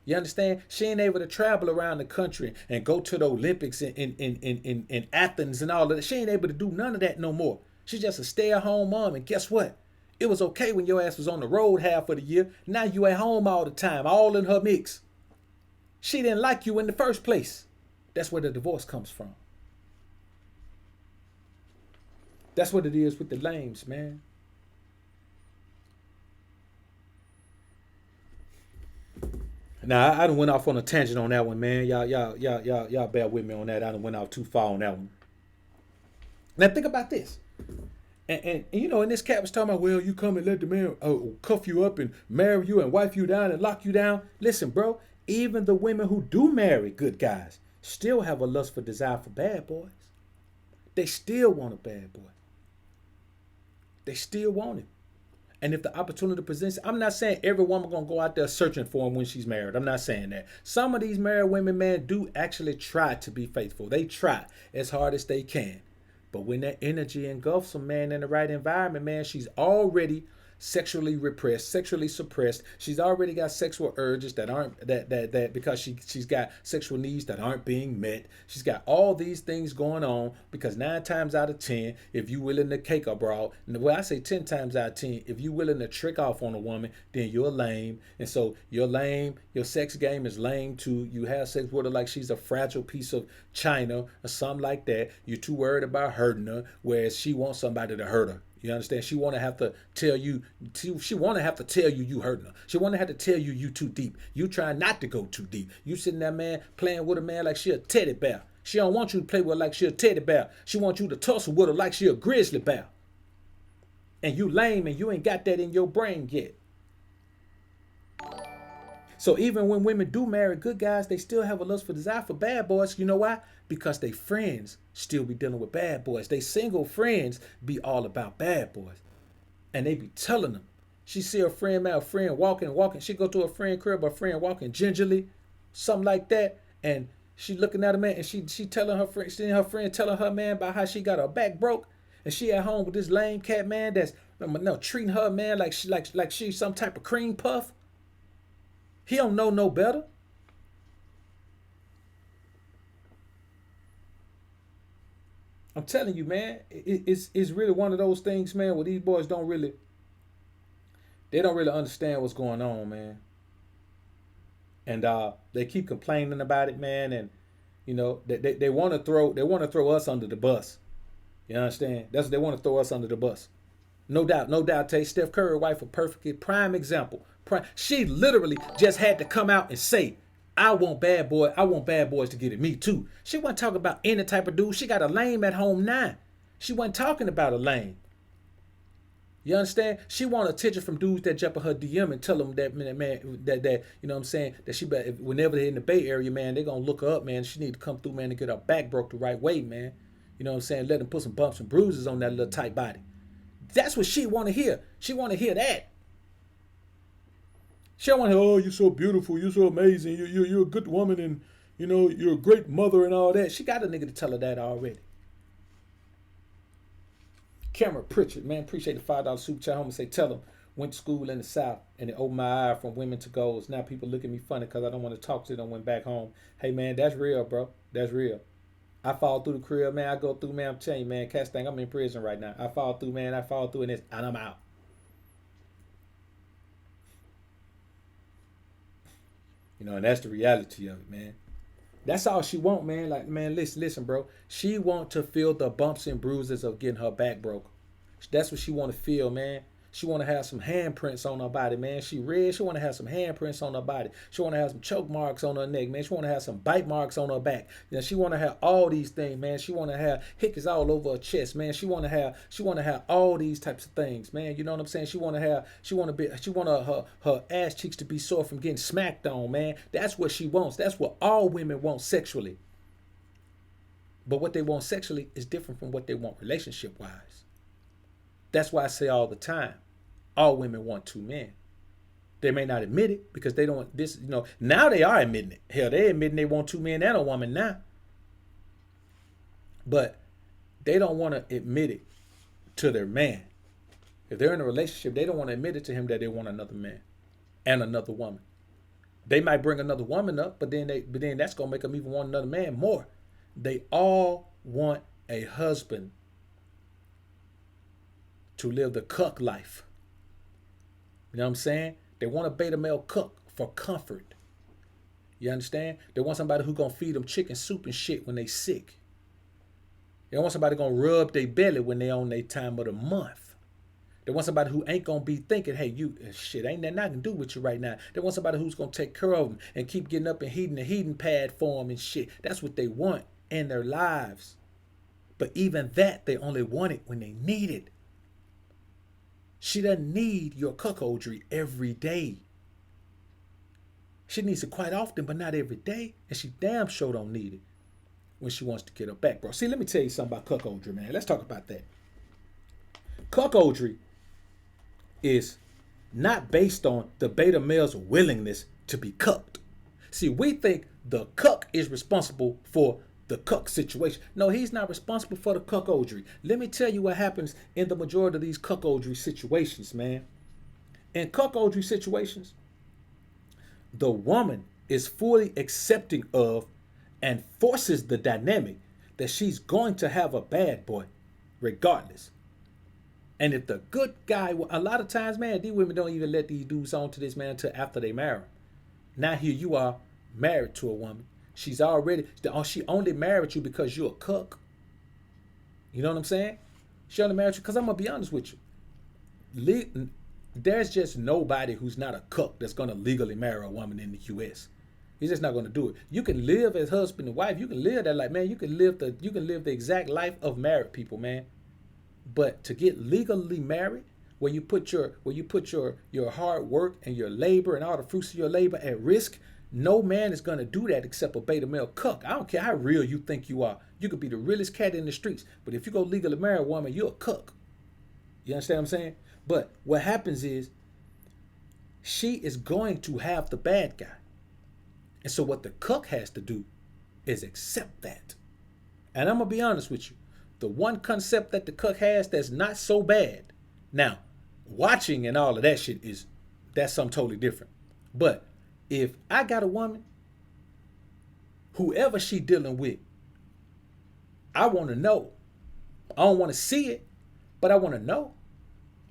You understand? She ain't able to travel around the country and go to the Olympics in Athens and all of that. She ain't able to do none of that no more. She's just a stay-at-home mom. And guess what? It was okay when your ass was on the road half of the year. Now you at home all the time, all in her mix. She didn't like you in the first place. That's where the divorce comes from. That's what it is with the lames, man. Now I done went off on a tangent on that one, man. Y'all bear with me on that. I done went off too far on that one. Now think about this. And you know, and this cat was talking about, well, you come and let the man cuff you up and marry you and wife you down and lock you down. Listen, bro, even the women who do marry good guys still have a lustful desire for bad boys. They still want a bad boy. They still want him. And if the opportunity presents, I'm not saying every woman gonna go out there searching for him when she's married. I'm not saying that. Some of these married women, man, do actually try to be faithful. They try as hard as they can. But when that energy engulfs a man in the right environment, man, she's already sexually repressed, sexually suppressed. She's already got sexual urges that aren't that because she's got sexual needs that aren't being met. She's got all these things going on because 9 times out of 10, if you willing to cake a broad, well, I say 10 times out of 10, if you willing to trick off on a woman, then you're lame. And so you're lame. Your sex game is lame too. You have sex with her like she's a fragile piece of china or something like that. You're too worried about hurting her, whereas she wants somebody to hurt her. You understand? She want to have to tell you. She want to have to tell you you hurting her. She want to have to tell you you too deep. You trying not to go too deep. You sitting there, man, playing with a man like she a teddy bear. She don't want you to play with her like she a teddy bear. She want you to tussle with her like she a grizzly bear. And you lame and you ain't got that in your brain yet. So even when women do marry good guys, they still have a lustful desire for bad boys. You know why? Because they friends still be dealing with bad boys. They single friends be all about bad boys. And they be telling them. She see her friend, man, a friend walking. She go to her friend crib, her friend walking gingerly, something like that. And she looking at her man, and she telling her friend, seeing her friend telling her man about how she got her back broke. And she at home with this lame cat man that's treating her man like she's some type of cream puff. He don't know no better. I'm telling you, man, it's really one of those things, man, where these boys don't really understand what's going on, man. And they keep complaining about it, man, and You know, they want to throw us under the bus. You understand? That's what they want to throw us under the bus. No doubt, no doubt. Tay Steph Curry wife a perfect prime example. She literally just had to come out and say, I want bad boys to get at me too. She wasn't talking about any type of dude. She got a lame at home now. She wasn't talking about a lame. You understand? She want attention from dudes that jump in her DM and tell them that man that you know what I'm saying, that she whenever they're in the Bay Area, man, they're gonna look her up, man. She need to come through, man, and get her back broke the right way, man. You know what I'm saying? Let them put some bumps and bruises on that little tight body. That's what she want to hear. She want to hear that. She don't want to hear, oh, you're so beautiful, you're so amazing, you're a good woman, and you know you're a great mother and all that. She got a nigga to tell her that already. Cameron Pritchard, man, appreciate the $5 super chat. Home and say, tell them, went to school in the South and it opened my eye from women to goals. Now people look at me funny because I don't want to talk to them. Went back home. Hey, man, that's real, bro. That's real. I fall through the crib, man. I go through, man. I'm telling you, man. Cash thing, I'm in prison right now. I fall through, man. I fall through and I'm out. You know, and that's the reality of it, man. That's all she want, man. Like, man, listen, bro. She want to feel the bumps and bruises of getting her back broke. That's what she want to feel, man. She want to have some handprints on her body, man. She red. She want to have some handprints on her body. She want to have some choke marks on her neck, man. She want to have some bite marks on her back. You know, she want to have all these things, man. She want to have hickeys all over her chest, man. She want to have all these types of things, man. You know what I'm saying? She want her ass cheeks to be sore from getting smacked on, man. That's what she wants. That's what all women want sexually. But what they want sexually is different from what they want relationship-wise. That's why I say all the time, all women want two men. They may not admit it because they don't, this, you know, now they are admitting it. Hell, they're admitting they want two men and a woman now. But they don't want to admit it to their man. If they're in a relationship, they don't want to admit it to him that they want another man and another woman. They might bring another woman up, but then that's going to make them even want another man more. They all want a husband to live the cuck life. You know what I'm saying? They want a beta male cuck for comfort. You understand? They want somebody who's going to feed them chicken soup and shit when they sick. They want somebody going to rub their belly when they on their time of the month. They want somebody who ain't going to be thinking, hey, you, shit, ain't nothing I can do with you right now. They want somebody who's going to take care of them and keep getting up and heating the heating pad for them and shit. That's what they want in their lives. But even that, they only want it when they need it. She doesn't need your cuckoldry every day. She needs it quite often, but not every day. And she damn sure don't need it when she wants to get her back, bro. See, let me tell you something about cuckoldry, man. Let's talk about that. Cuckoldry is not based on the beta male's willingness to be cucked. See, we think the cuck is responsible for the cuck situation. No, he's not responsible for the cuckoldry. Let me tell you what happens in the majority of these cuckoldry situations, man. In cuckoldry situations, the woman is fully accepting of and forces the dynamic that she's going to have a bad boy regardless. And if the good guy, a lot of times, man, these women don't even let these dudes on to this man until after they marry. Now here you are married to a woman. She only married you because you're a cuck. You know what I'm saying? She only married you because I'm going to be honest with you. There's just nobody who's not a cuck that's going to legally marry a woman in the U.S. He's just not going to do it. You can live as husband and wife. You can live that life, man. You can live the exact life of married people, man. But to get legally married, where you put your hard work and your labor and all the fruits of your labor at risk, no man is going to do that except a beta male cuck. I don't care how real you think you are. You could be the realest cat in the streets. But if you go legally marry a woman, you're a cuck. You understand what I'm saying? But what happens is she is going to have the bad guy. And so what the cuck has to do is accept that. And I'm going to be honest with you. The one concept that the cuck has that's not so bad. Now, watching and all of that shit that's something totally different. But if I got a woman, whoever she dealing with, I want to know. I don't want to see it, but I want to know.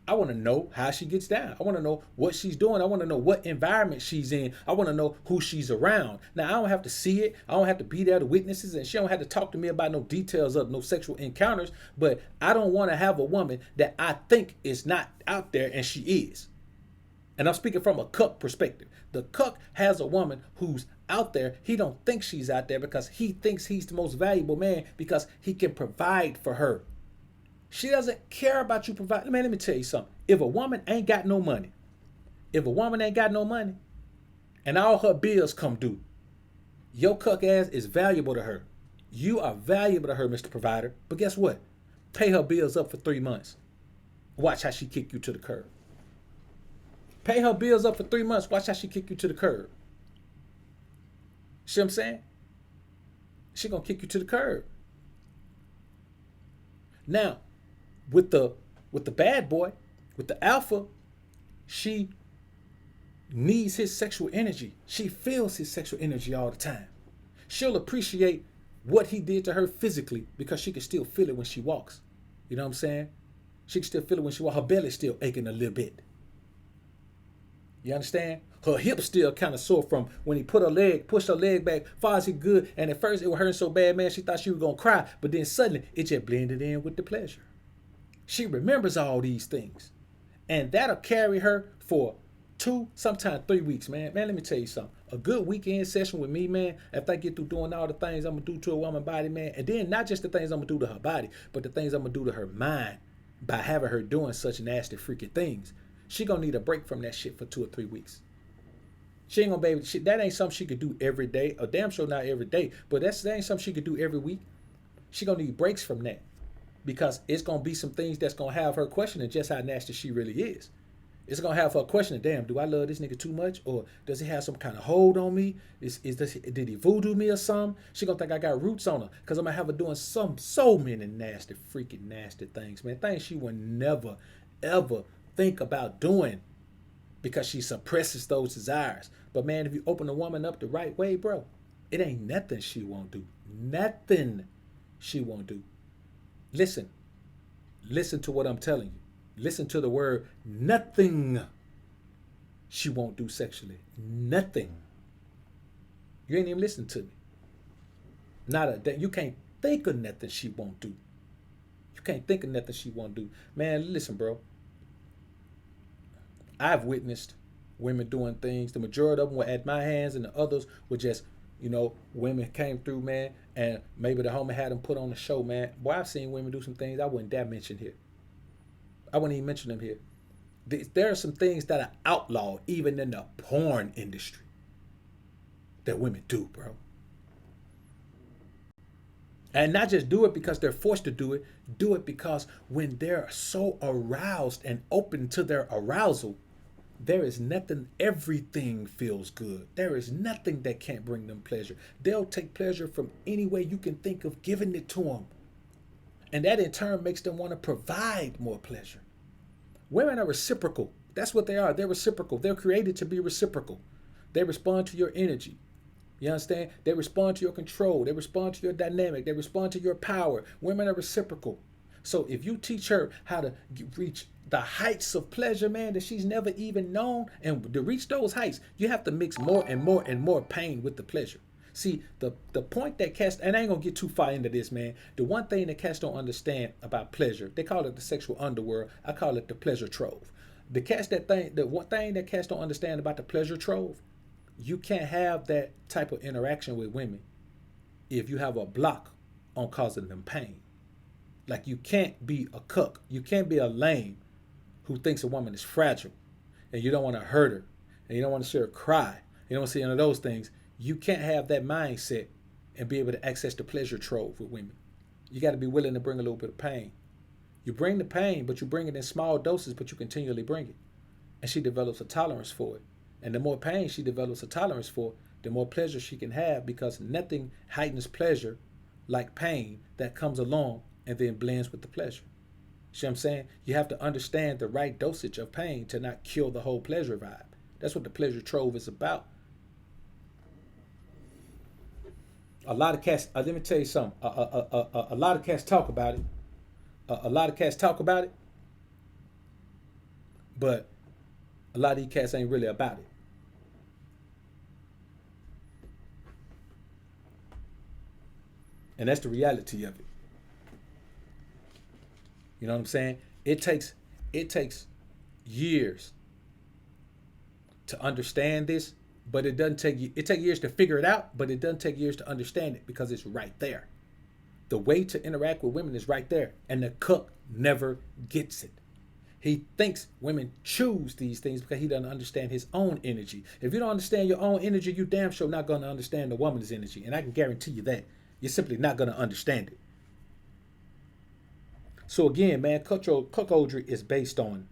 I want to know how she gets down. I want to know what she's doing. I want to know what environment she's in. I want to know who she's around. Now, I don't have to see it. I don't have to be there to witnesses, and she don't have to talk to me about no details of no sexual encounters. But I don't want to have a woman that I think is not out there and she is. And I'm speaking from a cuck perspective. The cuck has a woman who's out there. He don't think she's out there because he thinks he's the most valuable man because he can provide for her. She doesn't care about you providing. Man, let me tell you something. If a woman ain't got no money, and all her bills come due, your cuck ass is valuable to her. You are valuable to her, Mr. Provider. But guess what? Pay her bills up for 3 months. Watch how she kick you to the curb. Pay her bills up for 3 months. Watch how she kick you to the curb. See what I'm saying? She gonna kick you to the curb. Now, with the bad boy, with the alpha, she needs his sexual energy. She feels his sexual energy all the time. She'll appreciate what he did to her physically because she can still feel it when she walks. You know what I'm saying? She can still feel it when she walks. Her belly's still aching a little bit. You understand? Her hips still kind of sore from when he pushed her leg back, far as he could. And at first it was hurting so bad, man, she thought she was going to cry. But then suddenly it just blended in with the pleasure. She remembers all these things. And that'll carry her for 2, sometimes 3 weeks, man. Man, let me tell you something. A good weekend session with me, man, after I get through doing all the things I'm going to do to a woman's body, man. And then not just the things I'm going to do to her body, but the things I'm going to do to her mind by having her doing such nasty, freaky things. She going to need a break from that shit for 2 or 3 weeks. She ain't going to be able to, that ain't something she could do every day. Or damn sure not every day. But that ain't something she could do every week. She going to need breaks from that. Because it's going to be some things that's going to have her questioning just how nasty she really is. It's going to have her questioning, damn, do I love this nigga too much? Or does he have some kind of hold on me? Did he voodoo me or something? She going to think I got roots on her. Because I'm going to have her doing so many nasty, freaking nasty things, man. Things she would never, ever think about doing. Because she suppresses those desires. But man, if you open a woman up the right way, bro, it ain't nothing she won't do. Nothing she won't do. Listen to what I'm telling you. Listen to the word nothing she won't do sexually. Nothing. You ain't even listening to me. Not a day. You can't think of nothing she won't do. You can't think of nothing she won't do. Man, listen, bro. I've witnessed women doing things. The majority of them were at my hands and the others were just, women came through, man, and maybe the homie had them put on the show, man. Boy, I've seen women do some things I wouldn't dare mention here. I wouldn't even mention them here. There are some things that are outlawed even in the porn industry that women do, bro. And not just do it because they're forced to do it because when they're so aroused and open to their arousal, there is nothing, everything feels good. There is nothing that can't bring them pleasure. They'll take pleasure from any way you can think of giving it to them. And that in turn makes them want to provide more pleasure. Women are reciprocal. That's what they are. They're reciprocal. They're created to be reciprocal. They respond to your energy. You understand? They respond to your control. They respond to your dynamic. They respond to your power. Women are reciprocal. So if you teach her how to reach the heights of pleasure, man, that she's never even known, and to reach those heights, you have to mix more and more and more pain with the pleasure. See, the point that cats, and I ain't gonna get too far into this, man. The one thing that cats don't understand about pleasure, they call it the sexual underworld. I call it the pleasure trove. The one thing that cats don't understand about the pleasure trove, you can't have that type of interaction with women if you have a block on causing them pain. Like you can't be a cuck. You can't be a lame who thinks a woman is fragile and you don't want to hurt her and you don't want to see her cry. You don't want to see any of those things. You can't have that mindset and be able to access the pleasure trove with women. You got to be willing to bring a little bit of pain. You bring the pain, but you bring it in small doses, but you continually bring it. And she develops a tolerance for it. And the more pain she develops a tolerance for, the more pleasure she can have, because nothing heightens pleasure like pain that comes along and then blends with the pleasure. See what I'm saying? You have to understand the right dosage of pain to not kill the whole pleasure vibe. That's what the pleasure trove is about. A lot of cats, let me tell you something. A lot of cats talk about it. A lot of cats talk about it. But a lot of these cats ain't really about it. And that's the reality of it. You know what I'm saying? It takes years to understand this, but it doesn't take you. It takes years to figure it out, but it doesn't take years to understand it because it's right there. The way to interact with women is right there, and the cook never gets it. He thinks women choose these things because he doesn't understand his own energy. If you don't understand your own energy, you damn sure not going to understand the woman's energy, and I can guarantee you that you're simply not going to understand it. So again, man, cuckoldry is based on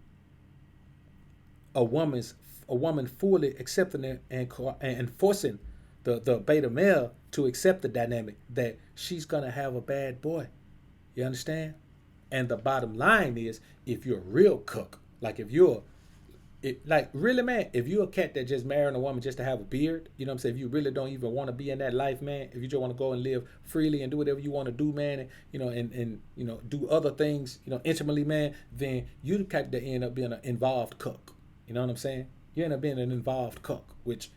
a woman's a woman fully accepting it and forcing the beta male to accept the dynamic that she's gonna have a bad boy. You understand? And the bottom line is, if you're a real cook, like if you're like really man, if you're a cat that just marrying a woman just to have a beard, you know what I'm saying? If you really don't even want to be in that life, man, if you just want to go and live freely and do whatever you want to do, man, and do other things, intimately, man, then you the cat that end up being an involved cook. You know what I'm saying? You end up being an involved cook, which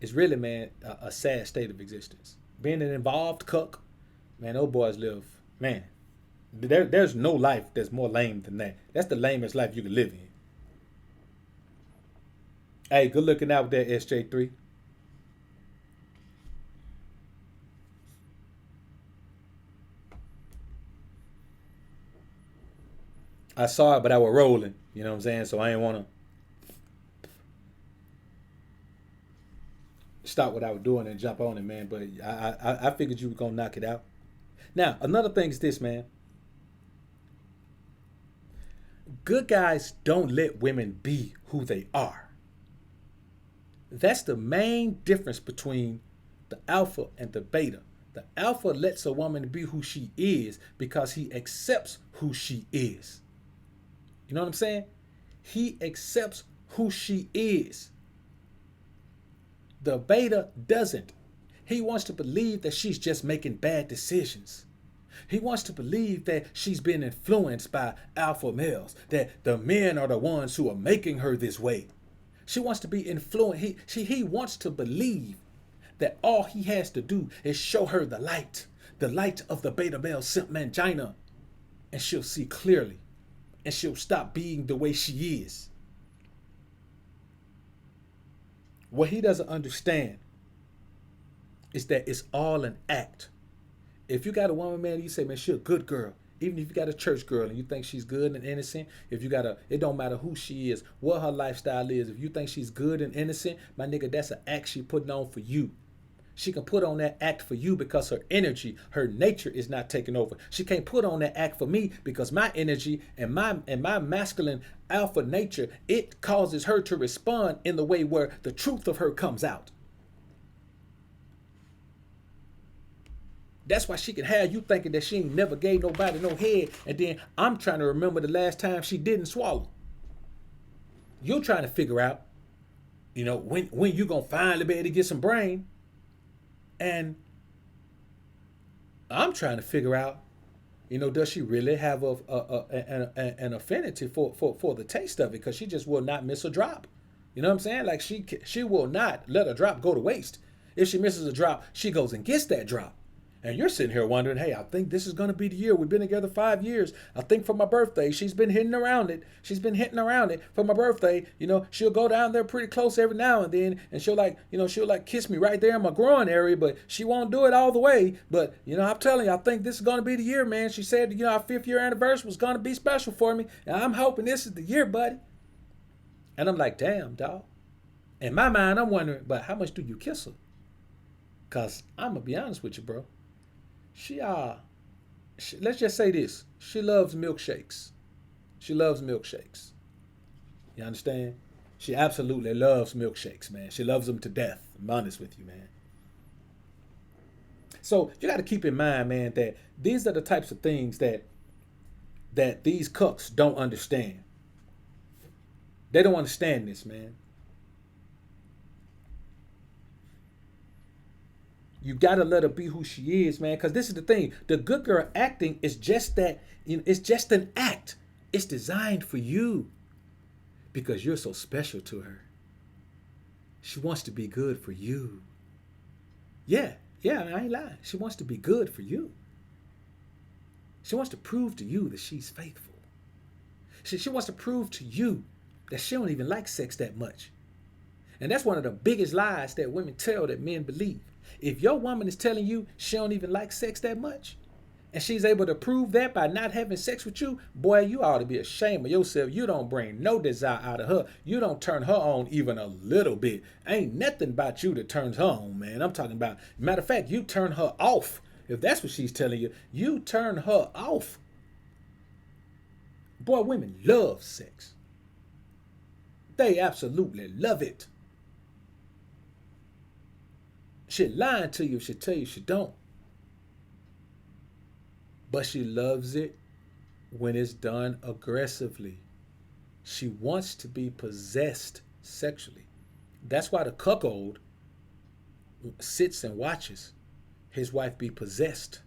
is really, man, a sad state of existence. Being an involved cook, man, those boys live, man. There's no life that's more lame than that. That's the lamest life you can live in. Hey, good looking out with that SJ3. I saw it, but I was rolling. You know what I'm saying? So I ain't want to stop what I was doing and jump on it, man. But I figured you were going to knock it out. Now, another thing is this, man. Good guys don't let women be who they are. That's the main difference between the alpha and the beta. The alpha lets a woman be who she is because he accepts who she is. You know what I'm saying? He accepts who she is. The beta doesn't. He wants to believe that she's just making bad decisions. He wants to believe that she's been influenced by alpha males, that the men are the ones who are making her this way. She wants to be influenced. He wants to believe that all he has to do is show her the light of the beta male simp mangina, and she'll see clearly, and she'll stop being the way she is. What he doesn't understand is that it's all an act. If you got a woman, man, you say, man, she a good girl. Even if you got a church girl and you think she's good and innocent, if you got it don't matter who she is, what her lifestyle is. If you think she's good and innocent, my nigga, that's an act she putting on for you. She can put on that act for you because her energy, her nature is not taking over. She can't put on that act for me because my energy and my masculine alpha nature, it causes her to respond in the way where the truth of her comes out. That's why she can have you thinking that she ain't never gave nobody no head, and then I'm trying to remember the last time she didn't swallow. You're trying to figure out, when you gonna finally be able to get some brain, and I'm trying to figure out, does she really have an affinity for the taste of it? Because she just will not miss a drop. You know what I'm saying? Like she will not let a drop go to waste. If she misses a drop, she goes and gets that drop. And you're sitting here wondering, hey, I think this is going to be the year. We've been together 5 years. I think for my birthday, she's been hitting around it. She's been hitting around it for my birthday. She'll go down there pretty close every now and then. And she'll kiss me right there in my groin area, but she won't do it all the way. But, I'm telling you, I think this is going to be the year, man. She said, our 5th year anniversary was going to be special for me. And I'm hoping this is the year, buddy. And I'm like, damn, dog. In my mind, I'm wondering, but how much do you kiss her? Because I'm going to be honest with you, bro. Let's just say this. She loves milkshakes. She loves milkshakes. You understand? She absolutely loves milkshakes, man. She loves them to death. I'm honest with you, man. So you got to keep in mind, man, that these are the types of things that these cucks don't understand. They don't understand this, man. You gotta let her be who she is, man. Because this is the thing: the good girl acting is just that. It's just an act. It's designed for you, because you're so special to her. She wants to be good for you. Yeah, yeah, I ain't lying. She wants to be good for you. She wants to prove to you that she's faithful. She wants to prove to you that she don't even like sex that much. And that's one of the biggest lies that women tell that men believe. If your woman is telling you she don't even like sex that much, and she's able to prove that by not having sex with you, boy, you ought to be ashamed of yourself. You don't bring no desire out of her. You don't turn her on even a little bit. Ain't nothing about you that turns her on, man. I'm talking about, matter of fact, you turn her off. If that's what she's telling you, you turn her off. Boy, women love sex. They absolutely love it. She lying to you if she tell you she don't. But she loves it when it's done aggressively. She wants to be possessed sexually. That's why the cuckold sits and watches his wife be possessed.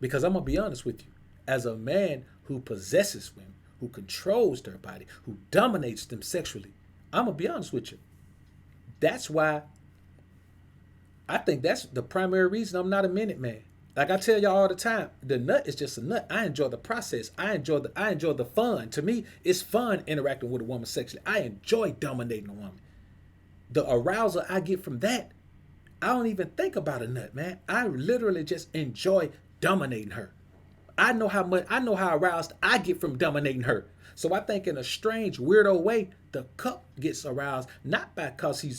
Because I'm going to be honest with you. As a man who possesses women, who controls their body, who dominates them sexually, I'm going to be honest with you. That's why I think that's the primary reason I'm not a minute man. Like I tell y'all all the time, the nut is just a nut. I enjoy the process. I enjoy the fun. To me, it's fun interacting with a woman sexually. I enjoy dominating a woman. The arousal I get from that, I don't even think about a nut, man. I literally just enjoy dominating her. I know how aroused I get from dominating her. So I think in a strange, weirdo way, the cuck gets aroused not because he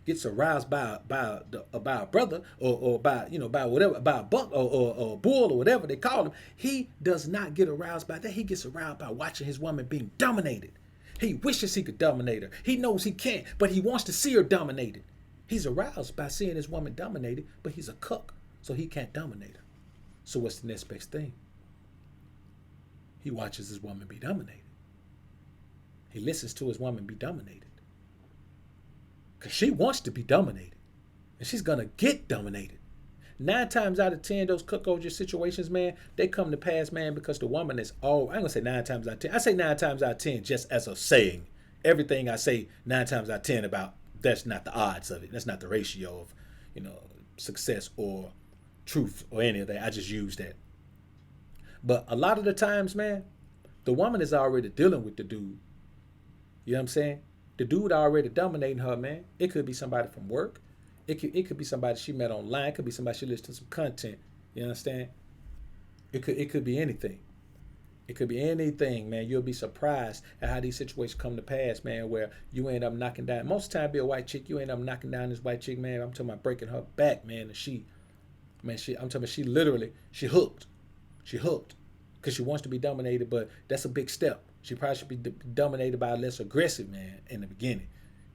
gets aroused by a brother or by whatever, by a buck or a bull or whatever they call him. He does not get aroused by that. He gets aroused by watching his woman being dominated. He wishes he could dominate her. He knows he can't, but he wants to see her dominated. He's aroused by seeing his woman dominated, but he's a cuck, so he can't dominate her. So what's the next best thing? He watches his woman be dominated. He listens to his woman be dominated. Because she wants to be dominated. And she's going to get dominated. 9 times out of 10, those cuckold situations, man, they come to pass, man, because the woman is all, I'm going to say 9 times out of 10. I say 9 times out of 10 just as a saying. Everything I say 9 times out of 10 about, that's not the odds of it. That's not the ratio of, success or truth or any of that. I just use that. But a lot of the times, man, the woman is already dealing with the dude. You know what I'm saying? The dude already dominating her, man. It could be somebody from work. It could be somebody she met online. It could be somebody she listened to some content. You understand? It could be anything. It could be anything, man. You'll be surprised at how these situations come to pass, man, where you end up knocking down. Most of the time, be a white chick, you end up knocking down this white chick, man. I'm talking about breaking her back, man. And I'm talking about she hooked. She hooked because she wants to be dominated, but that's a big step. She probably should be dominated by a less aggressive man in the beginning.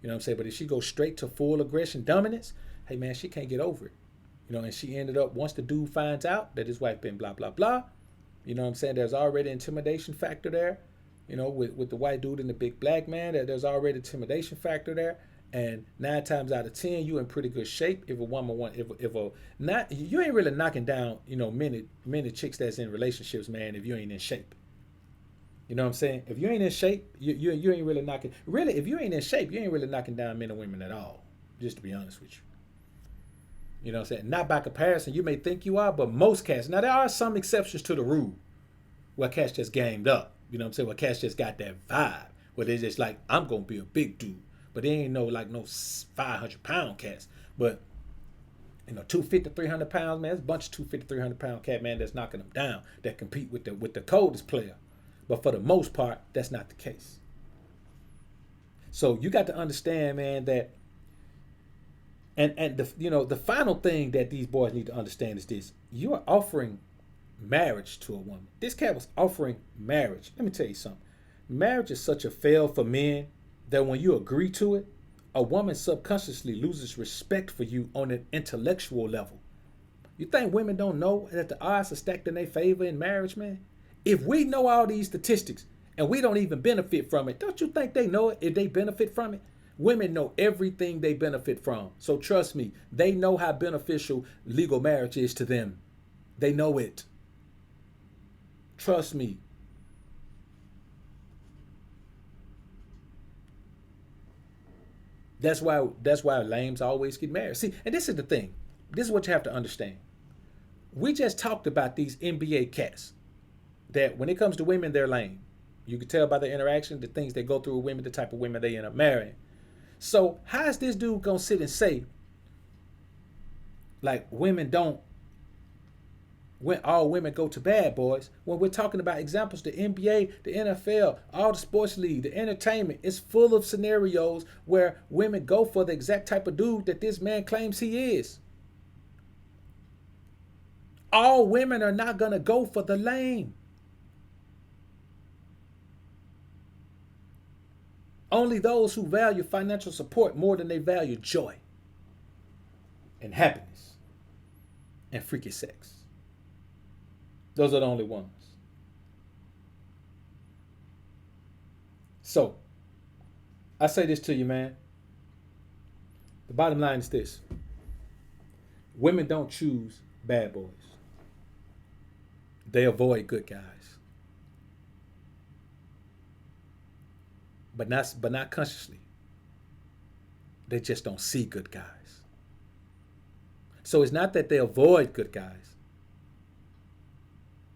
You know what I'm saying? But if she goes straight to full aggression dominance, hey, man, she can't get over it. And she ended up, once the dude finds out that his wife been blah, blah, blah, you know what I'm saying? There's already intimidation factor there, with the white dude and the big black man. There's already intimidation factor there. And 9 times out of 10, you in pretty good shape. If a woman you ain't really knocking down, many chicks that's in relationships, man, if you ain't in shape. You know what I'm saying? If you ain't in shape, you ain't really knocking. Really, if you ain't in shape, you ain't really knocking down men and women at all. Just to be honest with you. You know what I'm saying? Not by comparison. You may think you are, but most cats. Now there are some exceptions to the rule, where cats just gamed up. You know what I'm saying? Where cats just got that vibe, where they just like, I'm gonna be a big dude. But they ain't no 500-pound cats. But 250, 300 pounds, man. There's a bunch of 250, 300-pound cat, man, that's knocking them down, that compete with the coldest player. But for the most part, that's not the case. So you got to understand, man, that and the final thing that these boys need to understand is this: you are offering marriage to a woman. This cat was offering marriage. Let me tell you something. Marriage is such a fail for men that when you agree to it, a woman subconsciously loses respect for you on an intellectual level. You think women don't know that the odds are stacked in their favor in marriage, man? If we know all these statistics and we don't even benefit from it, don't you think they know it if they benefit from it? Women know everything they benefit from. So trust me, they know how beneficial legal marriage is to them. They know it. Trust me. That's why lames always get married. See, and this is the thing. This is what you have to understand. We just talked about these NBA cats that when it comes to women, they're lame. You can tell by their interaction, the things they go through with women, the type of women they end up marrying. So how is this dude gonna sit and say like women don't when all women go to bad boys when we're talking about examples? The NBA, the NFL, all the sports league, the entertainment is full of scenarios where women go for the exact type of dude that this man claims he is. All women are not gonna go for the lame. Only those who value financial support more than they value joy and happiness and freaky sex. Those are the only ones. So, I say this to you, man. The bottom line is this: women don't choose bad boys, they avoid good guys. But not consciously. They just don't see good guys. So it's not that they avoid good guys.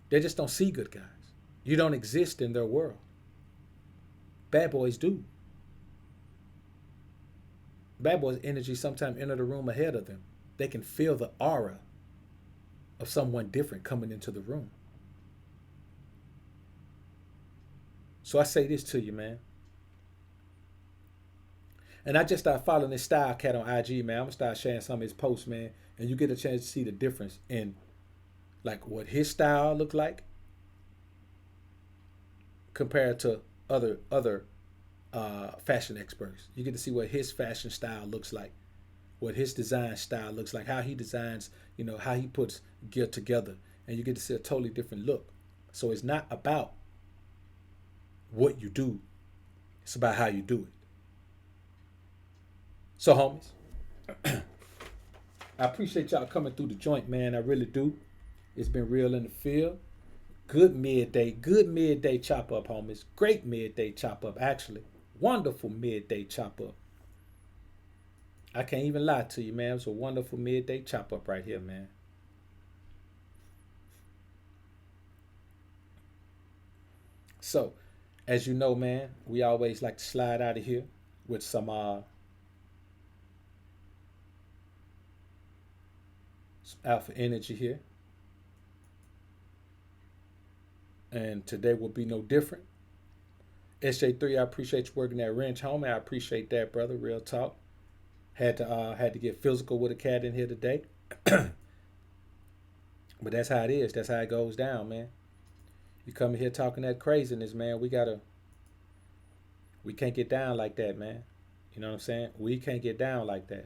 They just don't see good guys. You don't exist in their world. Bad boys do. Bad boys' energy sometimes enter the room ahead of them. They can feel the aura of someone different coming into the room. So I say this to you, man. And I just started following this style cat on IG, man. I'm gonna start sharing some of his posts, man. And you get a chance to see the difference in like what his style looked like compared to other fashion experts. You get to see what his fashion style looks like, what his design style looks like, how he designs, how he puts gear together, and you get to see a totally different look. So it's not about what you do, it's about how you do it. So, homies, I appreciate y'all coming through the joint, man. I really do. It's been real in the field. Good midday chop up, homies. Great midday chop up, actually. Wonderful midday chop up. I can't even lie to you, man. It was a wonderful midday chop up right here, man. So, as you know, man, we always like to slide out of here with some alpha energy here. And today will be no different. SJ3, I appreciate you working that wrench, homie. I appreciate that, brother. Real talk. Had to get physical with a cat in here today. But that's how it is. That's how it goes down, man. You come here talking that craziness, man. We can't get down like that, man. You know what I'm saying? We can't get down like that.